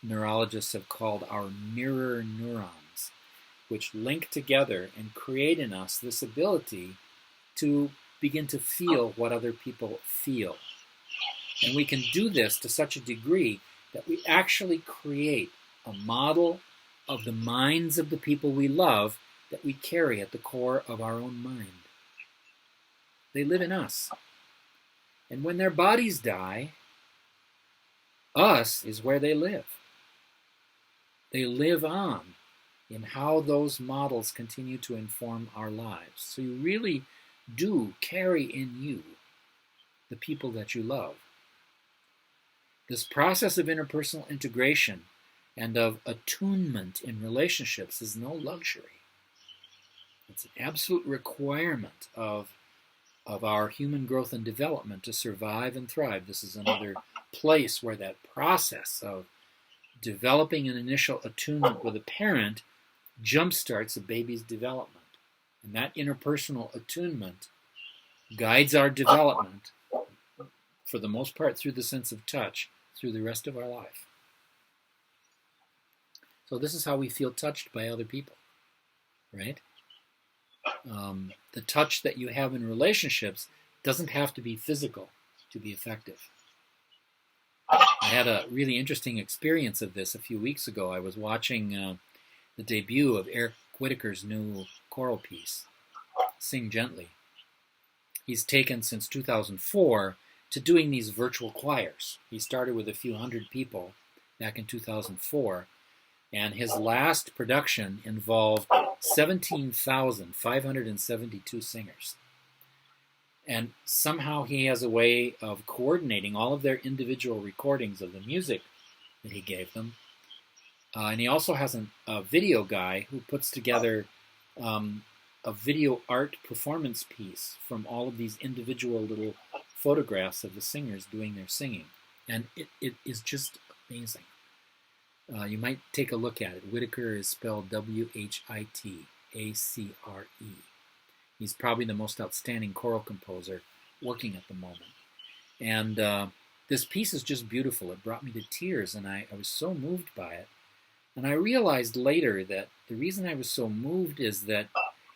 neurologists have called our mirror neurons, which link together and create in us this ability to begin to feel what other people feel. And we can do this to such a degree that we actually create a model of the minds of the people we love that we carry at the core of our own mind. They live in us. And when their bodies die, us is where they live. They live on in how those models continue to inform our lives. So you really do carry in you the people that you love. This process of interpersonal integration and of attunement in relationships is no luxury. It's an absolute requirement of our human growth and development to survive and thrive. This is another place where that process of developing an initial attunement with a parent jumpstarts a baby's development. And that interpersonal attunement guides our development, for the most part through the sense of touch, through the rest of our life. So this is how we feel touched by other people, right? The touch that you have in relationships doesn't have to be physical to be effective. I had a really interesting experience of this a few weeks ago. I was watching the debut of Eric Whitacre's new choral piece, Sing Gently. He's taken since 2004 to doing these virtual choirs. He started with a few hundred people back in 2004, and his last production involved 17,572 singers. And somehow he has a way of coordinating all of their individual recordings of the music that he gave them. And he also has a video guy who puts together a video art performance piece from all of these individual little photographs of the singers doing their singing. And it is just amazing. You might take a look at it. Whitacre is spelled W-H-I-T-A-C-R-E. He's probably the most outstanding choral composer working at the moment. And this piece is just beautiful. It brought me to tears, and I was so moved by it. And I realized later that the reason I was so moved is that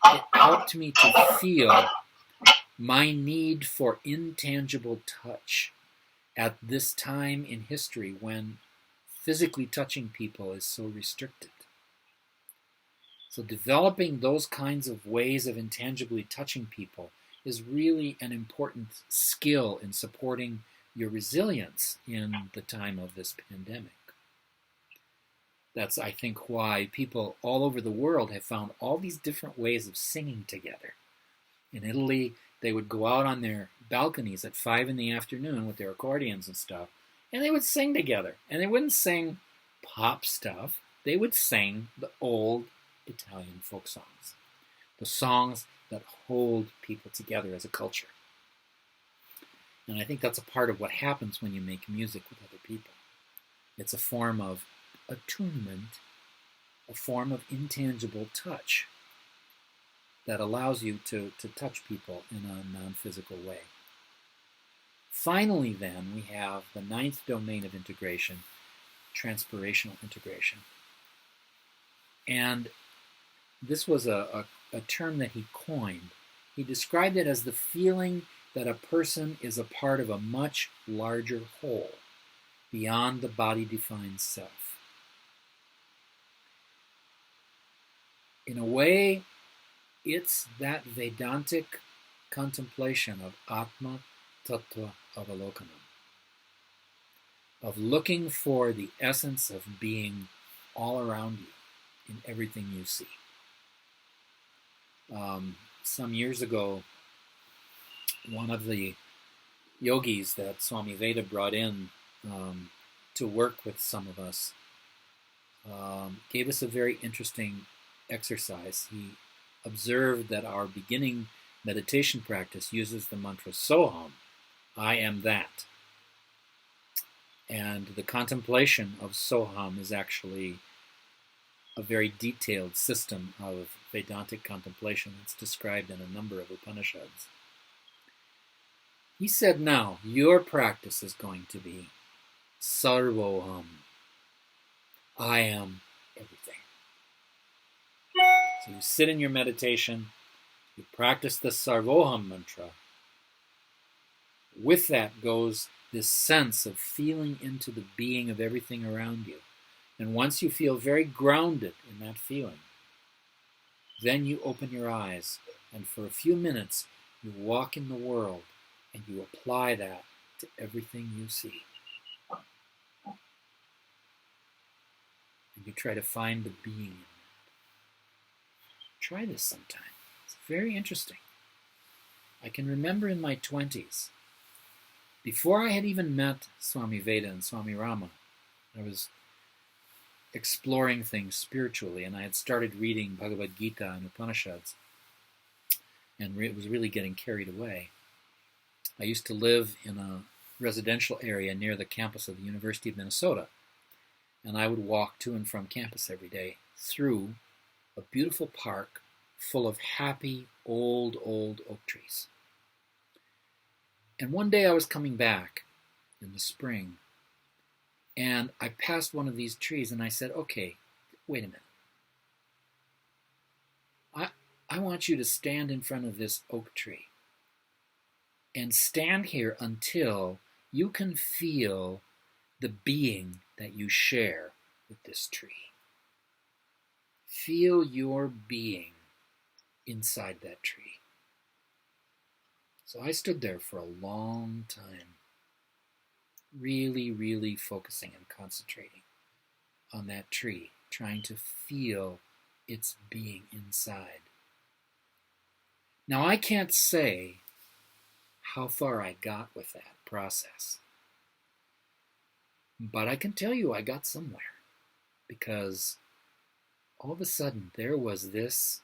it helped me to feel my need for intangible touch at this time in history when physically touching people is so restricted. So developing those kinds of ways of intangibly touching people is really an important skill in supporting your resilience in the time of this pandemic. That's, I think, why people all over the world have found all these different ways of singing together. In Italy, they would go out on their balconies at 5 in the afternoon with their accordions and stuff, and they would sing together. And they wouldn't sing pop stuff. They would sing the old Italian folk songs, the songs that hold people together as a culture. And I think that's a part of what happens when you make music with other people. It's a form of attunement, a form of intangible touch that allows you to touch people in a non-physical way. Finally, then, we have the 9th domain of integration, transpirational integration. And this was a term that he coined. He described it as the feeling that a person is a part of a much larger whole, beyond the body-defined self. In a way, it's that Vedantic contemplation of Atma Tattva Avalokanam, of looking for the essence of being all around you in everything you see. Some years ago, one of the yogis that Swami Veda brought in to work with some of us gave us a very interesting exercise. He observed that our beginning meditation practice uses the mantra Soham, I am that. And the contemplation of Soham is actually a very detailed system of Vedantic contemplation that's described in a number of Upanishads. He said, now, your practice is going to be Sarvoham. I am everything. So you sit in your meditation, you practice the Sarvoham mantra. With that goes this sense of feeling into the being of everything around you. And once you feel very grounded in that feeling, then you open your eyes, and for a few minutes you walk in the world and you apply that to everything you see. And you try to find the being in it. Try this sometime. It's very interesting. I can remember in my 20s, before I had even met Swami Veda and Swami Rama, I was exploring things spiritually, and I had started reading Bhagavad Gita and Upanishads, and it was really getting carried away. I used to live in a residential area near the campus of the University of Minnesota, and I would walk to and from campus every day through a beautiful park full of happy, old oak trees. And one day I was coming back in the spring, and I passed one of these trees, and I said, okay, wait a minute. I want you to stand in front of this oak tree and stand here until you can feel the being that you share with this tree. Feel your being inside that tree. So I stood there for a long time, really, really focusing and concentrating on that tree, trying to feel its being inside. Now, I can't say how far I got with that process, but I can tell you I got somewhere, because all of a sudden there was this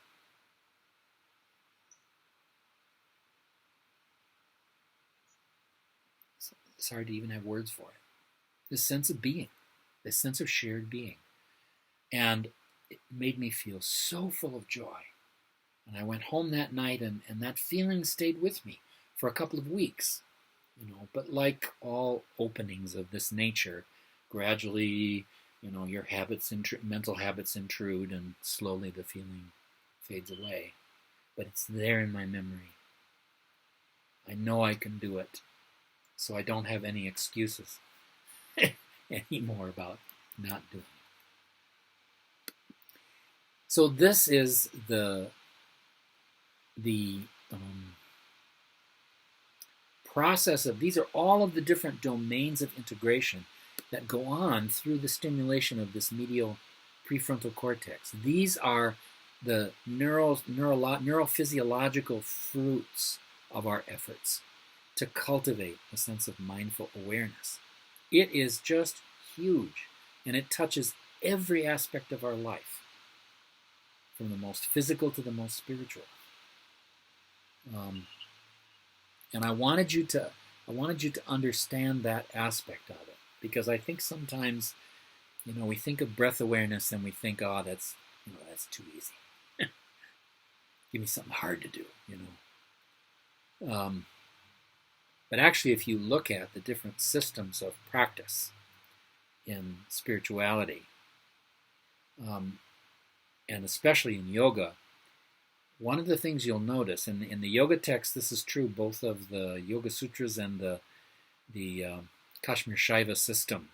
it's hard to even have words for it, this sense of being, this sense of shared being. And it made me feel so full of joy. And I went home that night, and that feeling stayed with me for a couple of weeks. But like all openings of this nature, gradually, your mental habits intrude, and slowly the feeling fades away. But it's there in my memory. I know I can do it. So I don't have any excuses anymore about not doing it. So this is the process of, these are all of the different domains of integration that go on through the stimulation of this medial prefrontal cortex. These are the neurophysiological fruits of our efforts to cultivate a sense of mindful awareness. It is just huge, and it touches every aspect of our life, from the most physical to the most spiritual. And I wanted you to understand that aspect of it, because I think sometimes, we think of breath awareness and we think, oh, that's too easy. Give me something hard to do, But actually, if you look at the different systems of practice in spirituality, and especially in yoga, one of the things you'll notice, in the yoga text, this is true both of the Yoga Sutras and the Kashmir Shaiva system.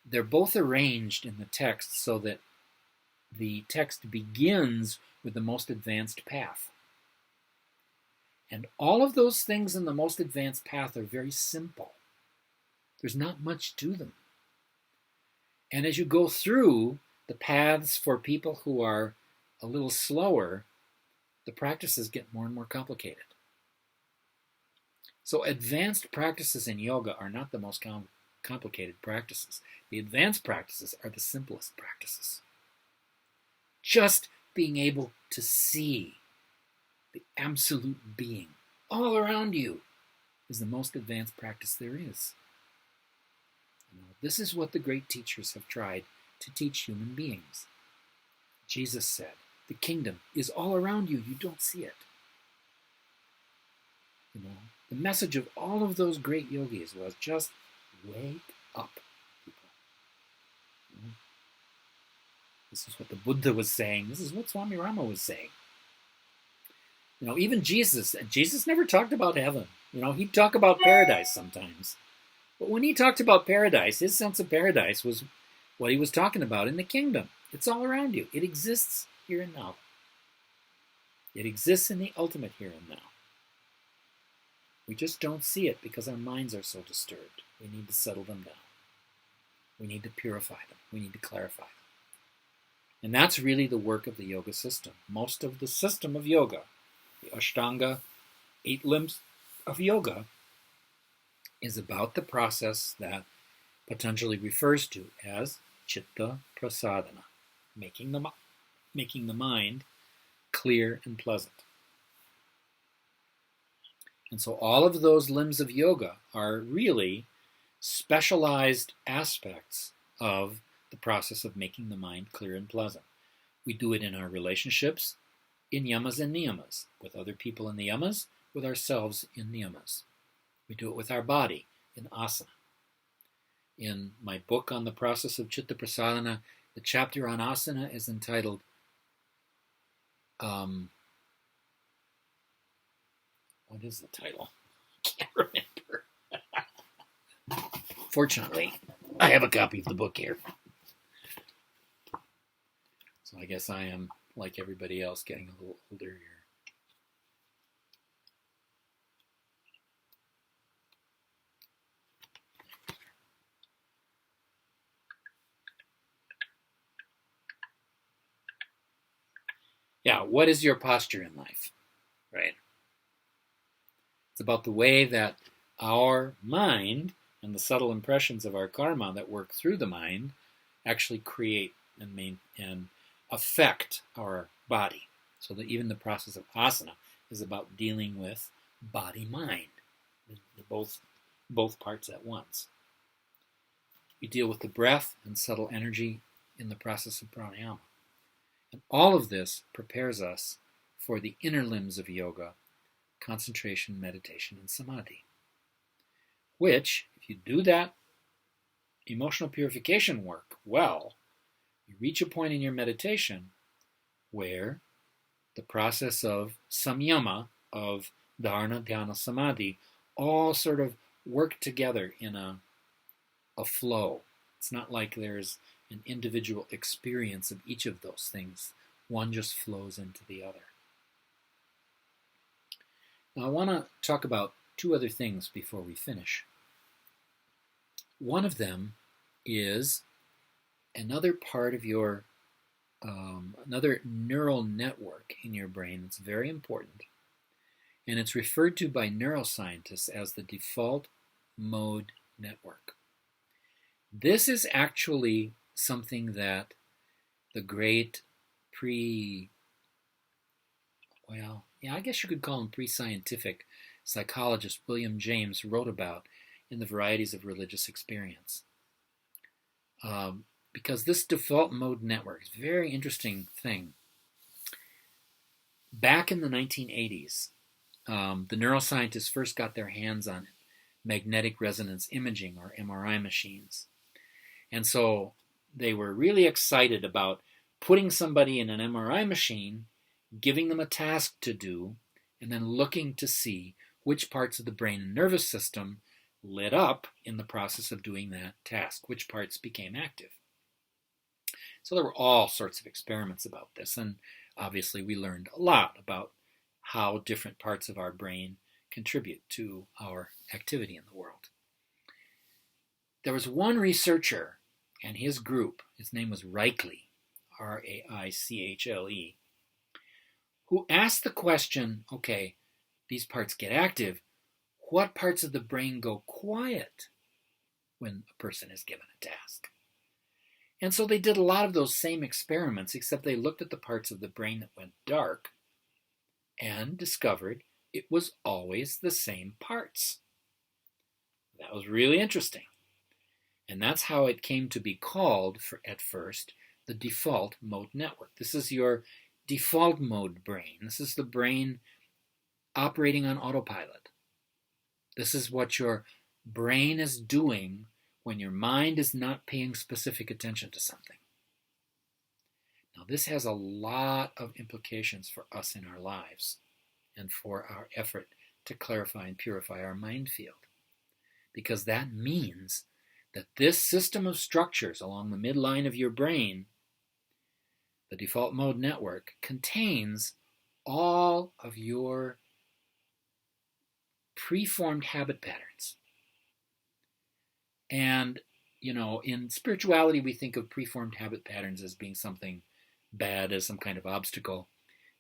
They're both arranged in the text so that the text begins with the most advanced path. And all of those things in the most advanced path are very simple. There's not much to them. And as you go through the paths for people who are a little slower, the practices get more and more complicated. So advanced practices in yoga are not the most complicated practices. The advanced practices are the simplest practices. Just being able to see the absolute being all around you is the most advanced practice there is. This is what the great teachers have tried to teach human beings. Jesus said, the kingdom is all around you. You don't see it. The message of all of those great yogis was just wake up, people. This is what the Buddha was saying. This is what Swami Rama was saying. Even Jesus never talked about heaven. He'd talk about paradise sometimes. But when he talked about paradise, his sense of paradise was what he was talking about in the kingdom. It's all around you. It exists here and now. It exists in the ultimate here and now. We just don't see it because our minds are so disturbed. We need to settle them down. We need to purify them. We need to clarify them. And that's really the work of the yoga system. Most of the system of yoga, the Ashtanga, 8 limbs of yoga, is about the process that Patanjali refers to as Chitta Prasadana, making the mind clear and pleasant. And so all of those limbs of yoga are really specialized aspects of the process of making the mind clear and pleasant. We do it in our relationships, in yamas and niyamas, with other people in the yamas, with ourselves in niyamas. We do it with our body, in asana. In my book on the process of Chitta Prasadana, the chapter on asana is entitled what is the title? I can't remember. Fortunately, I have a copy of the book here. So I guess I am, like everybody else, getting a little older here. Yeah, what is your posture in life, right? It's about the way that our mind and the subtle impressions of our karma that work through the mind actually create and affect our body. So that even the process of asana is about dealing with body-mind, both parts at once. We deal with the breath and subtle energy in the process of pranayama. And all of this prepares us for the inner limbs of yoga, concentration, meditation, and samadhi, which, if you do that emotional purification work well, you reach a point in your meditation where the process of samyama, of dharana, dhyana, samadhi, all sort of work together in a flow. It's not like there's an individual experience of each of those things. One just flows into the other. Now I want to talk about 2 other things before we finish. One of them is another part of your, another neural network in your brain that's very important. And it's referred to by neuroscientists as the default mode network. This is actually something that the great I guess you could call him pre-scientific psychologist William James wrote about in the Varieties of Religious Experience. Because this default mode network is a very interesting thing. Back in the 1980s, the neuroscientists first got their hands on magnetic resonance imaging, or MRI machines. And so they were really excited about putting somebody in an MRI machine, giving them a task to do, and then looking to see which parts of the brain and nervous system lit up in the process of doing that task, which parts became active. So there were all sorts of experiments about this, and obviously we learned a lot about how different parts of our brain contribute to our activity in the world. There was one researcher and his group, his name was Reichle, R-A-I-C-H-L-E, who asked the question, okay, these parts get active, what parts of the brain go quiet when a person is given a task? And so they did a lot of those same experiments, except they looked at the parts of the brain that went dark and discovered it was always the same parts. That was really interesting. And that's how it came to be called, at first, the default mode network. This is your default mode brain. This is the brain operating on autopilot. This is what your brain is doing when your mind is not paying specific attention to something. this has a lot of implications for us in our lives and for our effort to clarify and purify our mind field. Because that means that this system of structures along the midline of your brain, the default mode network, contains all of your preformed habit patterns. And, in spirituality, we think of preformed habit patterns as being something bad, as some kind of obstacle.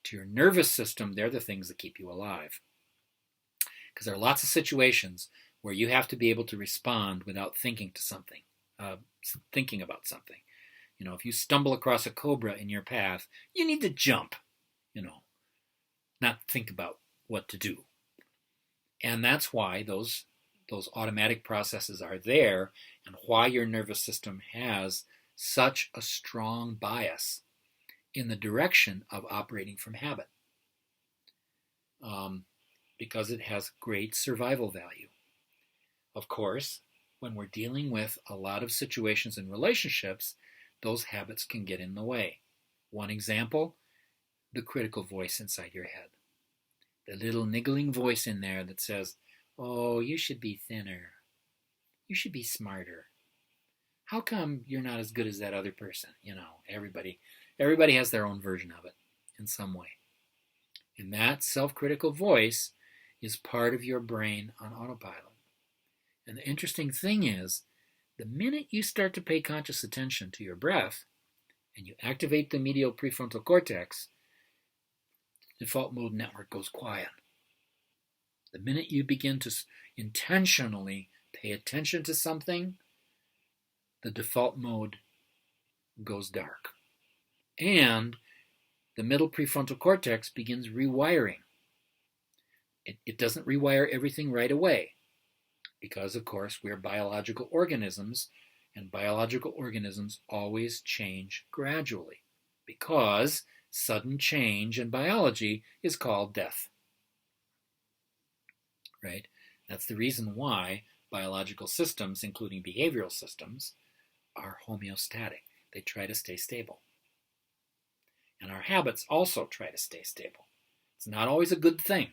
To your nervous system, they're the things that keep you alive. Because there are lots of situations where you have to be able to respond without thinking about something. If you stumble across a cobra in your path, you need to jump, not think about what to do. And that's why those automatic processes are there, and why your nervous system has such a strong bias in the direction of operating from habit. Because it has great survival value. Of course, when we're dealing with a lot of situations and relationships, those habits can get in the way. One example, the critical voice inside your head. The little niggling voice in there that says, oh, you should be thinner. You should be smarter. How come you're not as good as that other person? Everybody has their own version of it in some way. And that self-critical voice is part of your brain on autopilot. And the interesting thing is, the minute you start to pay conscious attention to your breath and you activate the medial prefrontal cortex, the default mode network goes quiet. The minute you begin to intentionally pay attention to something, the default mode goes dark. And the middle prefrontal cortex begins rewiring. It doesn't rewire everything right away because, of course, we're biological organisms, and biological organisms always change gradually because sudden change in biology is called death. Right? That's the reason why biological systems, including behavioral systems, are homeostatic. They try to stay stable. And our habits also try to stay stable. It's not always a good thing,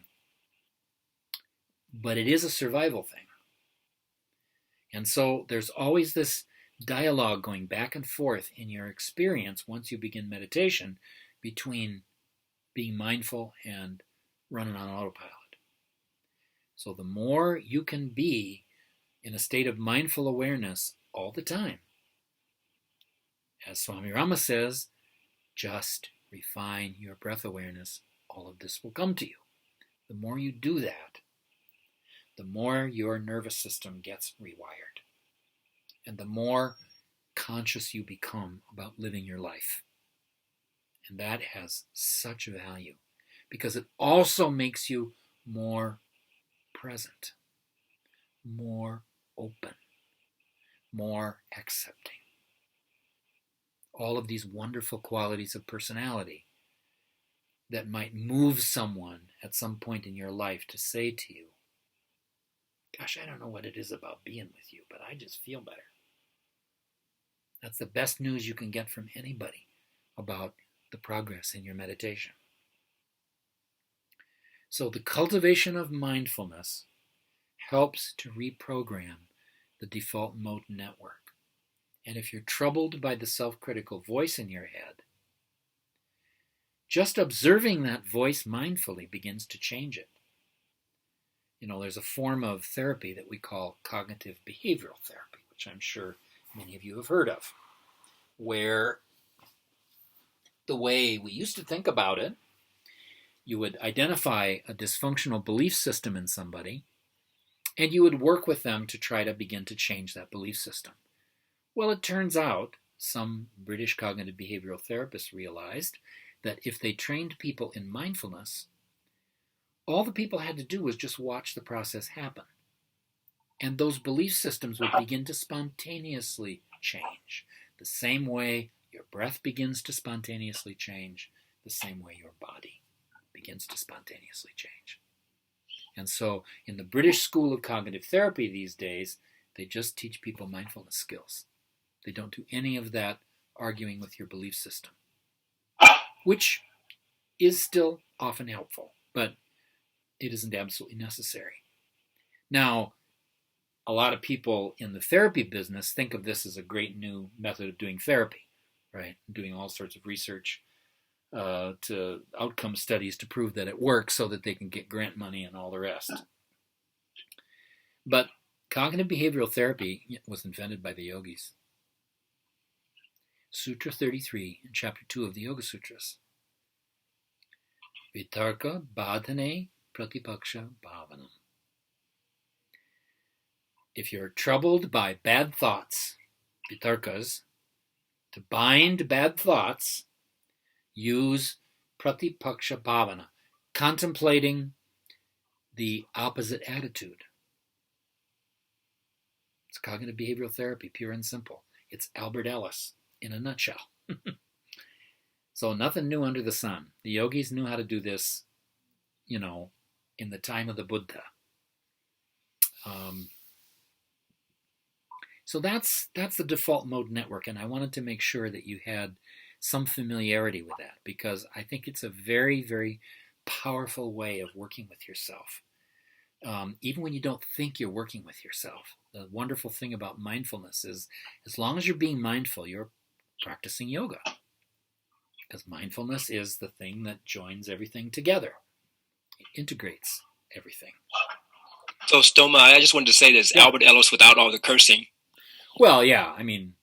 but it is a survival thing. And so there's always this dialogue going back and forth in your experience once you begin meditation between being mindful and running on autopilot. So the more you can be in a state of mindful awareness all the time, as Swami Rama says, just refine your breath awareness, all of this will come to you. The more you do that, the more your nervous system gets rewired, and the more conscious you become about living your life. And that has such value because it also makes you more present, more open, more accepting. All of these wonderful qualities of personality that might move someone at some point in your life to say to you, gosh, I don't know what it is about being with you, but I just feel better. That's the best news you can get from anybody about the progress in your meditation. So the cultivation of mindfulness helps to reprogram the default mode network. And if you're troubled by the self-critical voice in your head, just observing that voice mindfully begins to change it. There's a form of therapy that we call cognitive behavioral therapy, which I'm sure many of you have heard of, where the way we used to think about it, you would identify a dysfunctional belief system in somebody, and you would work with them to try to begin to change that belief system. Well, it turns out some British cognitive behavioral therapists realized that if they trained people in mindfulness, all the people had to do was just watch the process happen. And those belief systems would begin to spontaneously change. The same way your breath begins to spontaneously change, the same way your body begins to spontaneously change. And so in the British School of Cognitive Therapy these days, they just teach people mindfulness skills. They don't do any of that arguing with your belief system. which is still often helpful, but it isn't absolutely necessary. Now, a lot of people in the therapy business think of this as a great new method of doing therapy, right? Doing all sorts of research to outcome studies to prove that it works so that they can get grant money and all the rest. But cognitive behavioral therapy was invented by the yogis. Sutra 33 in chapter 2 of the Yoga Sutras. Vitarka badhane pratipaksha bhavanam. If you're troubled by bad thoughts, vitarkas, to bind bad thoughts, use pratipaksha bhavana, contemplating the opposite attitude. It's cognitive behavioral therapy, pure and simple. It's Albert Ellis in a nutshell. So nothing new under the sun. The yogis knew how to do this, in the time of the Buddha. So that's the default mode network, and I wanted to make sure that you had some familiarity with that, because I think it's a very, very powerful way of working with yourself. Even when you don't think you're working with yourself. The wonderful thing about mindfulness is, as long as you're being mindful, you're practicing yoga. Because mindfulness is the thing that joins everything together. It integrates everything. So, Stoma, I just wanted to say this, Albert Ellis without all the cursing. Well, yeah, I mean,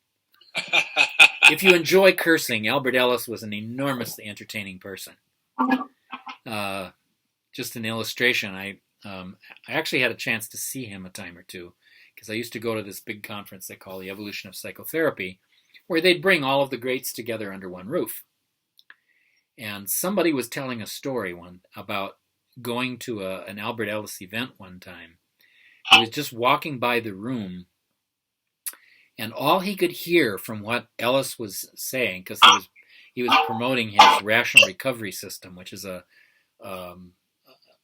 if you enjoy cursing, Albert Ellis was an enormously entertaining person. Just an illustration, I actually had a chance to see him a time or two, because I used to go to this big conference they call the Evolution of Psychotherapy, where they'd bring all of the greats together under one roof. And somebody was telling a story about going to an Albert Ellis event one time. He was just walking by the room, and all he could hear from what Ellis was saying, because he was promoting his rational recovery system, which is a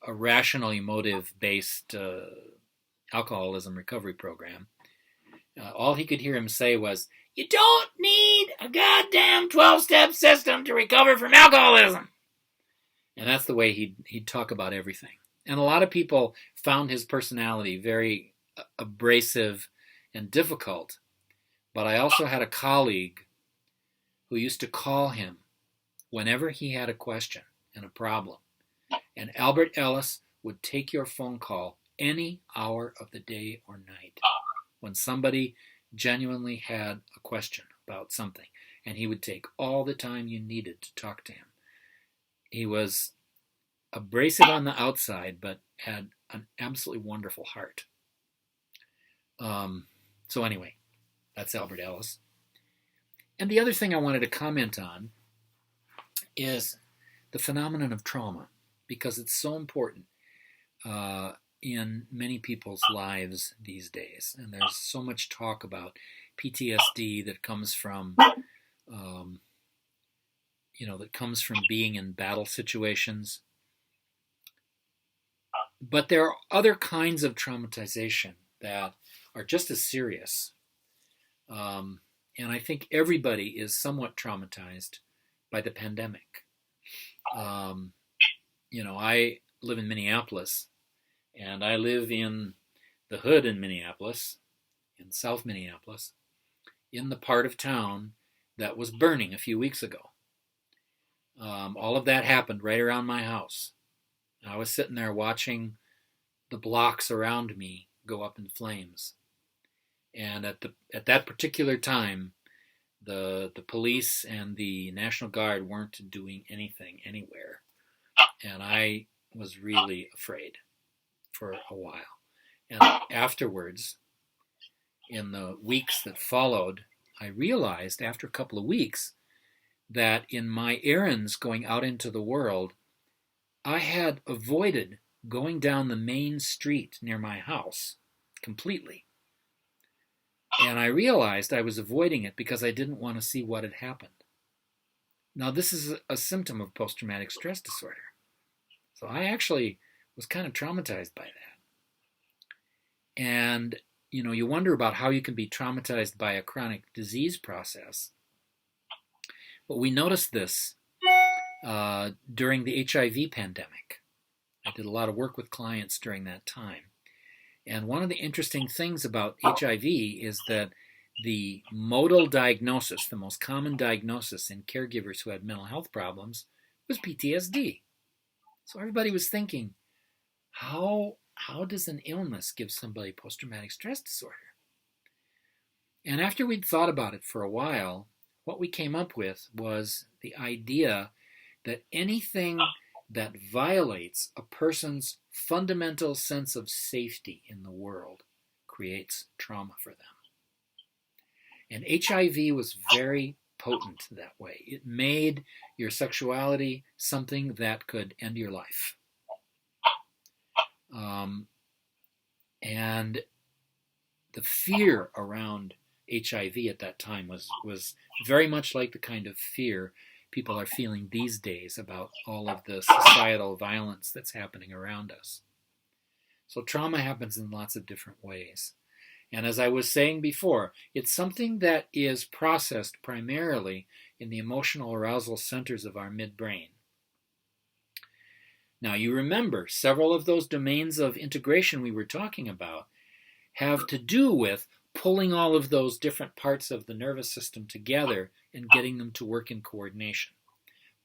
rational emotive based alcoholism recovery program. All he could hear him say was, "You don't need a goddamn 12-step system to recover from alcoholism." And that's the way he'd talk about everything. And a lot of people found his personality very abrasive and difficult. But I also had a colleague who used to call him whenever he had a question and a problem. And Albert Ellis would take your phone call any hour of the day or night when somebody genuinely had a question about something. And he would take all the time you needed to talk to him. He was abrasive on the outside, but had an absolutely wonderful heart. So anyway, that's Albert Ellis. And the other thing I wanted to comment on is the phenomenon of trauma, because it's so important in many people's lives these days. And there's so much talk about PTSD that comes from, being in battle situations. But there are other kinds of traumatization that are just as serious. And I think everybody is somewhat traumatized by the pandemic. I live in Minneapolis, and I live in the hood in Minneapolis, in South Minneapolis, in the part of town that was burning a few weeks ago. All of that happened right around my house. I was sitting there watching the blocks around me go up in flames. And at that particular time, the police and the National Guard weren't doing anything anywhere. And I was really afraid for a while. And afterwards, in the weeks that followed, I realized after a couple of weeks that in my errands going out into the world, I had avoided going down the main street near my house completely. And I realized I was avoiding it because I didn't want to see what had happened. Now, this is a symptom of post-traumatic stress disorder. So I actually was kind of traumatized by that. And, you wonder about how you can be traumatized by a chronic disease process. But we noticed this during the HIV pandemic. I did a lot of work with clients during that time. And one of the interesting things about HIV is that the modal diagnosis, the most common diagnosis in caregivers who had mental health problems, was PTSD. So everybody was thinking, how does an illness give somebody post-traumatic stress disorder? And after we'd thought about it for a while, what we came up with was the idea that anything that violates a person's fundamental sense of safety in the world creates trauma for them. And HIV was very potent that way. It made your sexuality something that could end your life. And the fear around HIV at that time was very much like the kind of fear people are feeling these days about all of the societal violence that's happening around us. So trauma happens in lots of different ways. And as I was saying before, it's something that is processed primarily in the emotional arousal centers of our midbrain. Now you remember, several of those domains of integration we were talking about have to do with pulling all of those different parts of the nervous system together and getting them to work in coordination.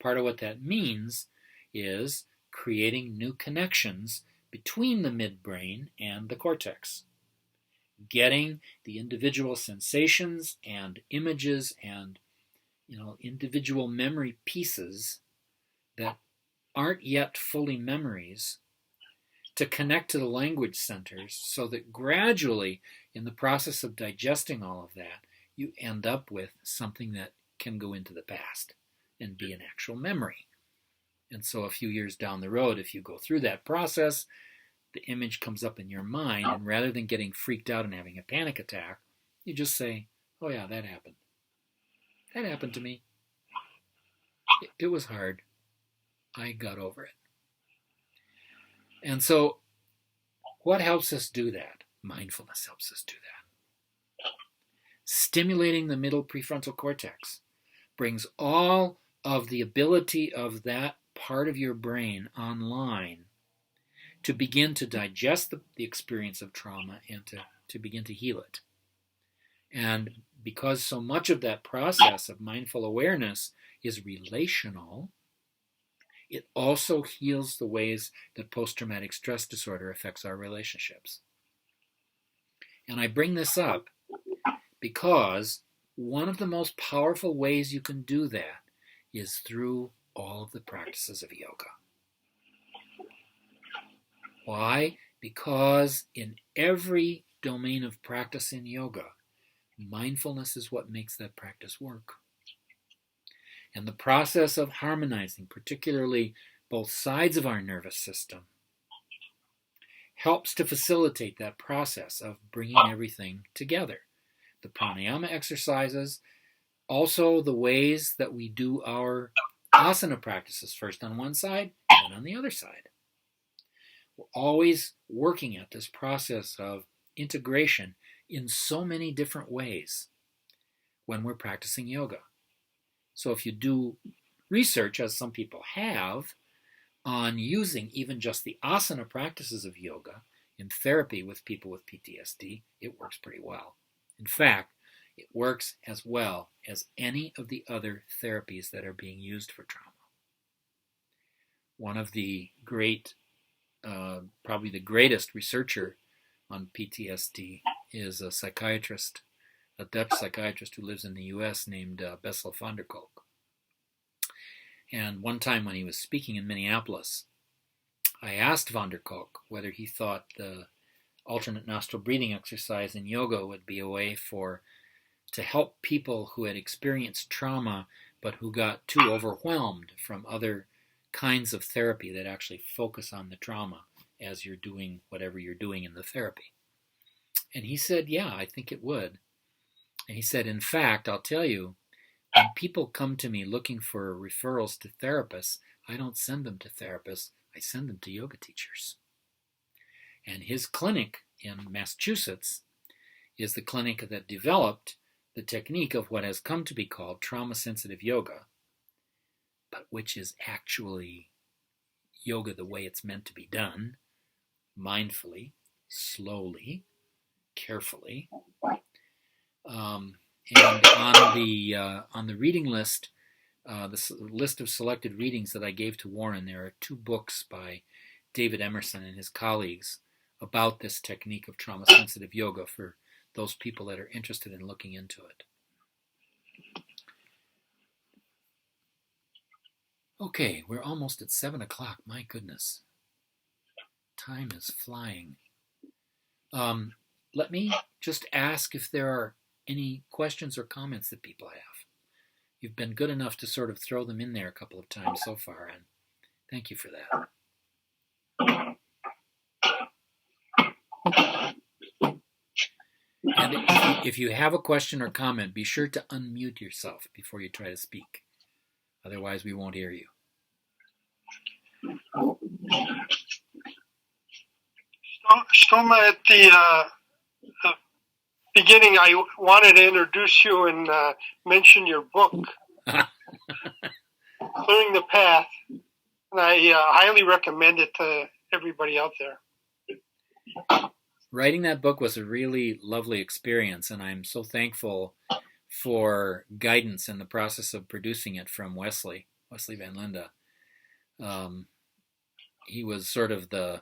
Part of what that means is creating new connections between the midbrain and the cortex. Getting the individual sensations and images and individual memory pieces that aren't yet fully memories to connect to the language centers so that gradually in the process of digesting all of that, you end up with something that can go into the past and be an actual memory. And so a few years down the road, if you go through that process, the image comes up in your mind, and rather than getting freaked out and having a panic attack, you just say, oh yeah, that happened. That happened to me. It was hard. I got over it. And so what helps us do that? Mindfulness helps us do that. Stimulating the middle prefrontal cortex brings all of the ability of that part of your brain online to begin to digest the experience of trauma and to begin to heal it. And because so much of that process of mindful awareness is relational, it also heals the ways that post-traumatic stress disorder affects our relationships. And I bring this up because one of the most powerful ways you can do that is through all of the practices of yoga. Why? Because in every domain of practice in yoga, mindfulness is what makes that practice work. And the process of harmonizing, particularly both sides of our nervous system, helps to facilitate that process of bringing everything together. The pranayama exercises, also the ways that we do our asana practices, first on one side and on the other side. We're always working at this process of integration in so many different ways when we're practicing yoga. So if you do research, as some people have, on using even just the asana practices of yoga in therapy with people with PTSD, it works pretty well. In fact, it works as well as any of the other therapies that are being used for trauma. One of the probably the greatest researcher on PTSD is a psychiatrist, a Dutch psychiatrist who lives in the U.S. named Bessel van der Kolk. And one time when he was speaking in Minneapolis, I asked van der Kolk whether he thought the alternate nostril breathing exercise in yoga would be a way to help people who had experienced trauma but who got too overwhelmed from other kinds of therapy that actually focus on the trauma as you're doing whatever you're doing in the therapy. And he said, yeah, I think it would. And he said, in fact, I'll tell you, when people come to me looking for referrals to therapists, I don't send them to therapists, I send them to yoga teachers. And his clinic in Massachusetts is the clinic that developed the technique of what has come to be called trauma-sensitive yoga. but which is actually yoga the way it's meant to be done, mindfully, slowly, carefully. And on the reading list, the list of selected readings that I gave to Warren, there are 2 books by David Emerson and his colleagues about this technique of trauma-sensitive yoga for those people that are interested in looking into it. Okay, we're almost at 7 o'clock. My goodness. Time is flying. Let me just ask if there are any questions or comments that people have. You've been good enough to sort of throw them in there a couple of times so far, and thank you for that. And if you have a question or comment, be sure to unmute yourself before you try to speak. Otherwise, we won't hear you. Stoma, at the beginning, I wanted to introduce you and mention your book, Clearing the Path, and I highly recommend it to everybody out there. Writing that book was a really lovely experience, and I'm so thankful for guidance in the process of producing it from Wesley Van Linda. He was sort of the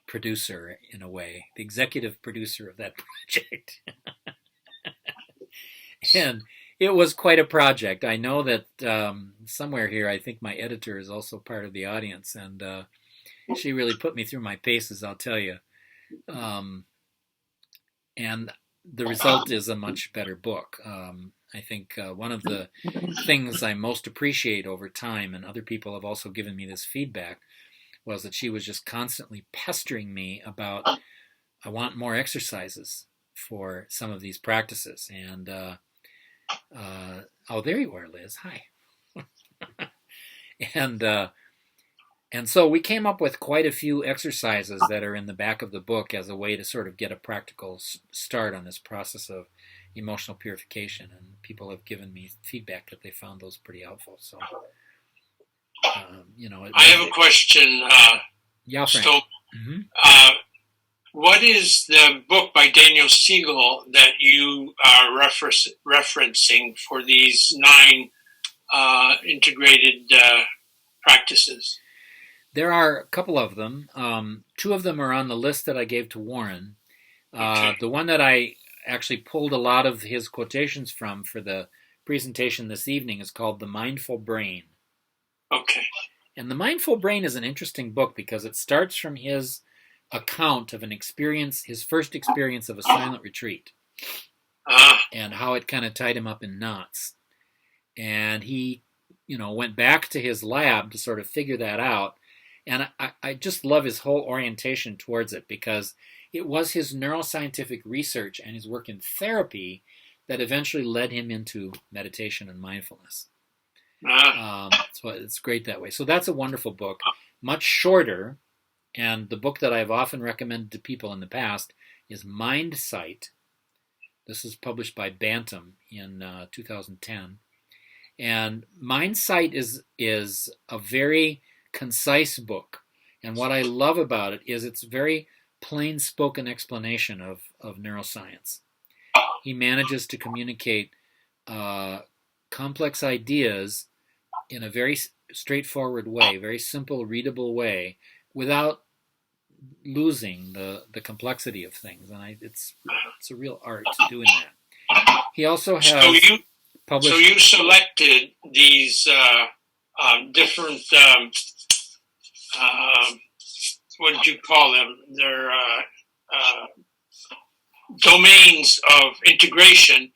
producer, in a way, the executive producer of that project. And it was quite a project. I know that somewhere here, I think my editor is also part of the audience, and she really put me through my paces, I'll tell you. And the result is a much better book. I think one of the things I most appreciate over time, and other people have also given me this feedback, was that she was just constantly pestering me about, I want more exercises for some of these practices. And, oh, there you are, Liz. Hi. And so we came up with quite a few exercises that are in the back of the book as a way to sort of get a practical start on this process of emotional purification. And people have given me feedback that they found those pretty helpful. So, I have a question. Yeah, Frank. So, what is the book by Daniel Siegel that you are referencing for these 9 integrated practices? There are a couple of them. 2 of them are on the list that I gave to Warren. Okay. The one that I actually pulled a lot of his quotations from for the presentation this evening is called The Mindful Brain. Okay. And The Mindful Brain is an interesting book because it starts from his account of an experience, his first experience of a silent retreat, and how it kind of tied him up in knots. And he, went back to his lab to sort of figure that out. And I just love his whole orientation towards it because it was his neuroscientific research and his work in therapy that eventually led him into meditation and mindfulness. So it's great that way. So that's a wonderful book, much shorter. And the book that I've often recommended to people in the past is Mind Sight. This is published by Bantam in 2010. And Mind Sight is a very concise book. And what I love about it is it's very plain-spoken explanation of neuroscience. He manages to communicate complex ideas in a very straightforward way, very simple, readable way, without losing the complexity of things. And it's a real art doing that. He also has published... So you selected these different, what did you call them? They're domains of integration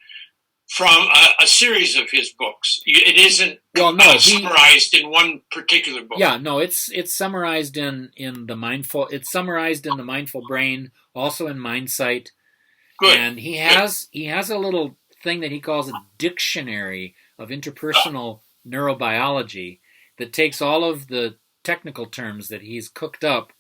from a series of his books. It isn't summarized in one particular book. Yeah, no, it's summarized in the mindful. It's summarized in the Mindful Brain, also in Mind Sight. Good. And he has a little thing that he calls a dictionary of interpersonal neurobiology that takes all of the technical terms that he's cooked up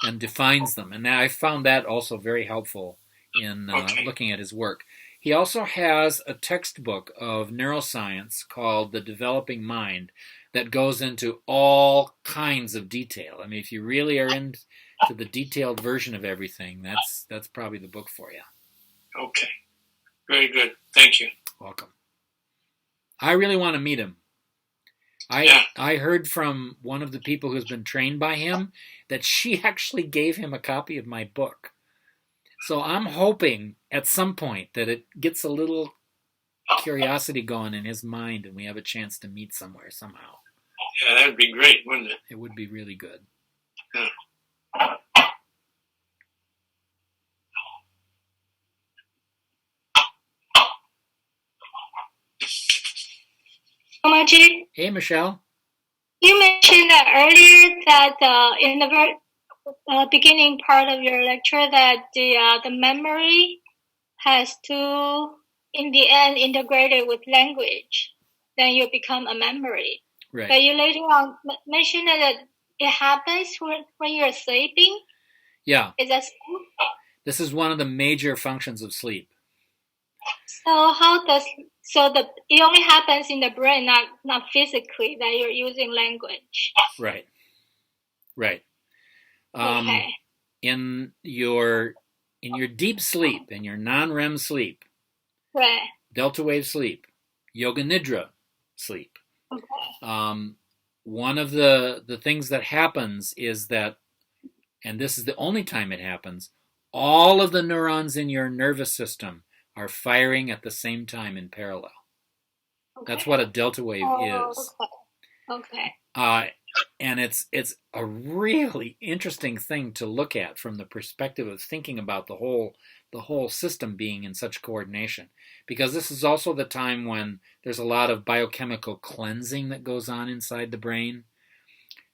and defines them. And I found that also very helpful in looking at his work. He also has a textbook of neuroscience called The Developing Mind that goes into all kinds of detail. I mean, if you really are into the detailed version of everything, that's probably the book for you. Okay. Very good. Thank you. Welcome. I really want to meet him. I heard from one of the people who's been trained by him that she actually gave him a copy of my book. So I'm hoping at some point that it gets a little curiosity going in his mind and we have a chance to meet somewhere somehow. Yeah, that would be great, wouldn't it? It would be really good. Yeah. Omaji, Hey, Michelle. you mentioned that earlier that in the very beginning part of your lecture that the memory has to, in the end, integrate it with language. Then you become a memory. Right. But you later on mentioned that it happens when you're sleeping. Yeah. Is that so? This is one of the major functions of sleep. So it only happens in the brain, not physically, that you're using language. Right. Right. Okay. In your deep sleep, in your non-REM sleep, Right. delta wave sleep, yoga nidra sleep, Okay. one of the things that happens is that, and this is the only time it happens, all of the neurons in your nervous system are firing at the same time in parallel. Okay. That's what a delta wave is. Okay. And it's a really interesting thing to look at from the perspective of thinking about the whole system being in such coordination, because this is also the time when there's a lot of biochemical cleansing that goes on inside the brain.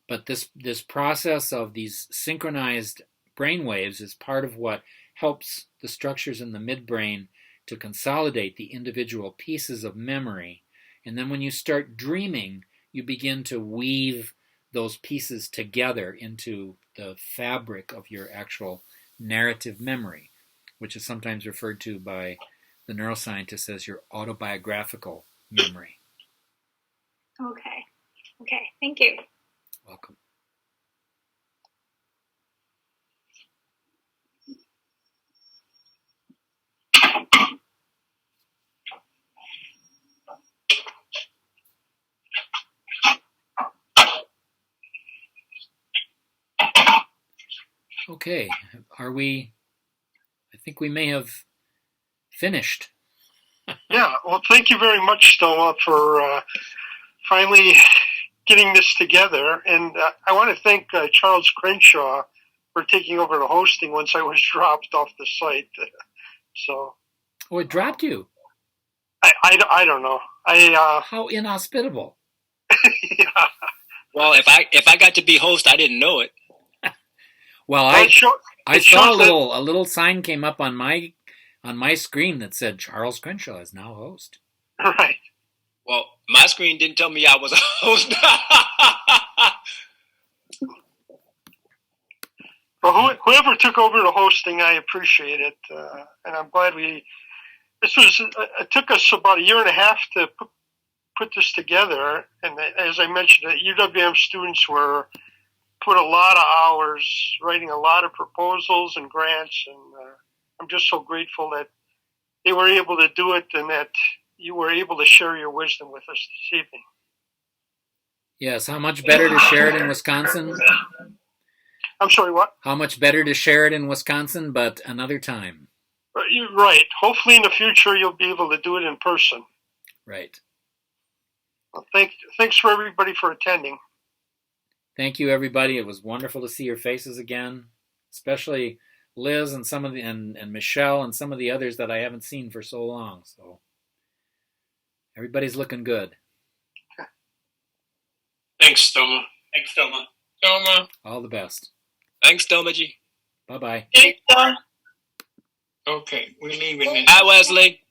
But this process of these synchronized brain waves is part of what helps the structures in the midbrain to consolidate the individual pieces of memory. And then when you start dreaming, you begin to weave those pieces together into the fabric of your actual narrative memory, which is sometimes referred to by the neuroscientists as your autobiographical memory. Okay. Okay. Thank you. Welcome. Okay, are we? I think we may have finished. Yeah, well, thank you very much, Stoma, for finally getting this together. And I want to thank Charles Crenshaw for taking over the hosting once I was dropped off the site. So. Oh, it dropped you. I don't know. How inhospitable. Yeah. Well, if I got to be host, I didn't know it. Well, I saw a little sign came up on my screen that said Charles Crenshaw is now host. Right. Well, my screen didn't tell me I was a host. Well, whoever took over the hosting, I appreciate it, and I'm glad it took us about a year and a half to put this together, and as I mentioned, the UWM students put a lot of hours writing a lot of proposals and grants, and I'm just so grateful that they were able to do it and that you were able to share your wisdom with us this evening. Yes, how much better to share it in Wisconsin? I'm sorry, what? How much better to share it in Wisconsin, but another time. You're right. Hopefully in the future you'll be able to do it in person. Right. Well, thanks for everybody for attending. Thank you, everybody. It was wonderful to see your faces again, especially Liz and some of and Michelle and some of the others that I haven't seen for so long. So everybody's looking good. Thanks, Stoma. Thanks, Stoma. Stoma. All the best. Thanks, Domaji. Bye-bye. Okay, we're leaving. Bye, Wesley.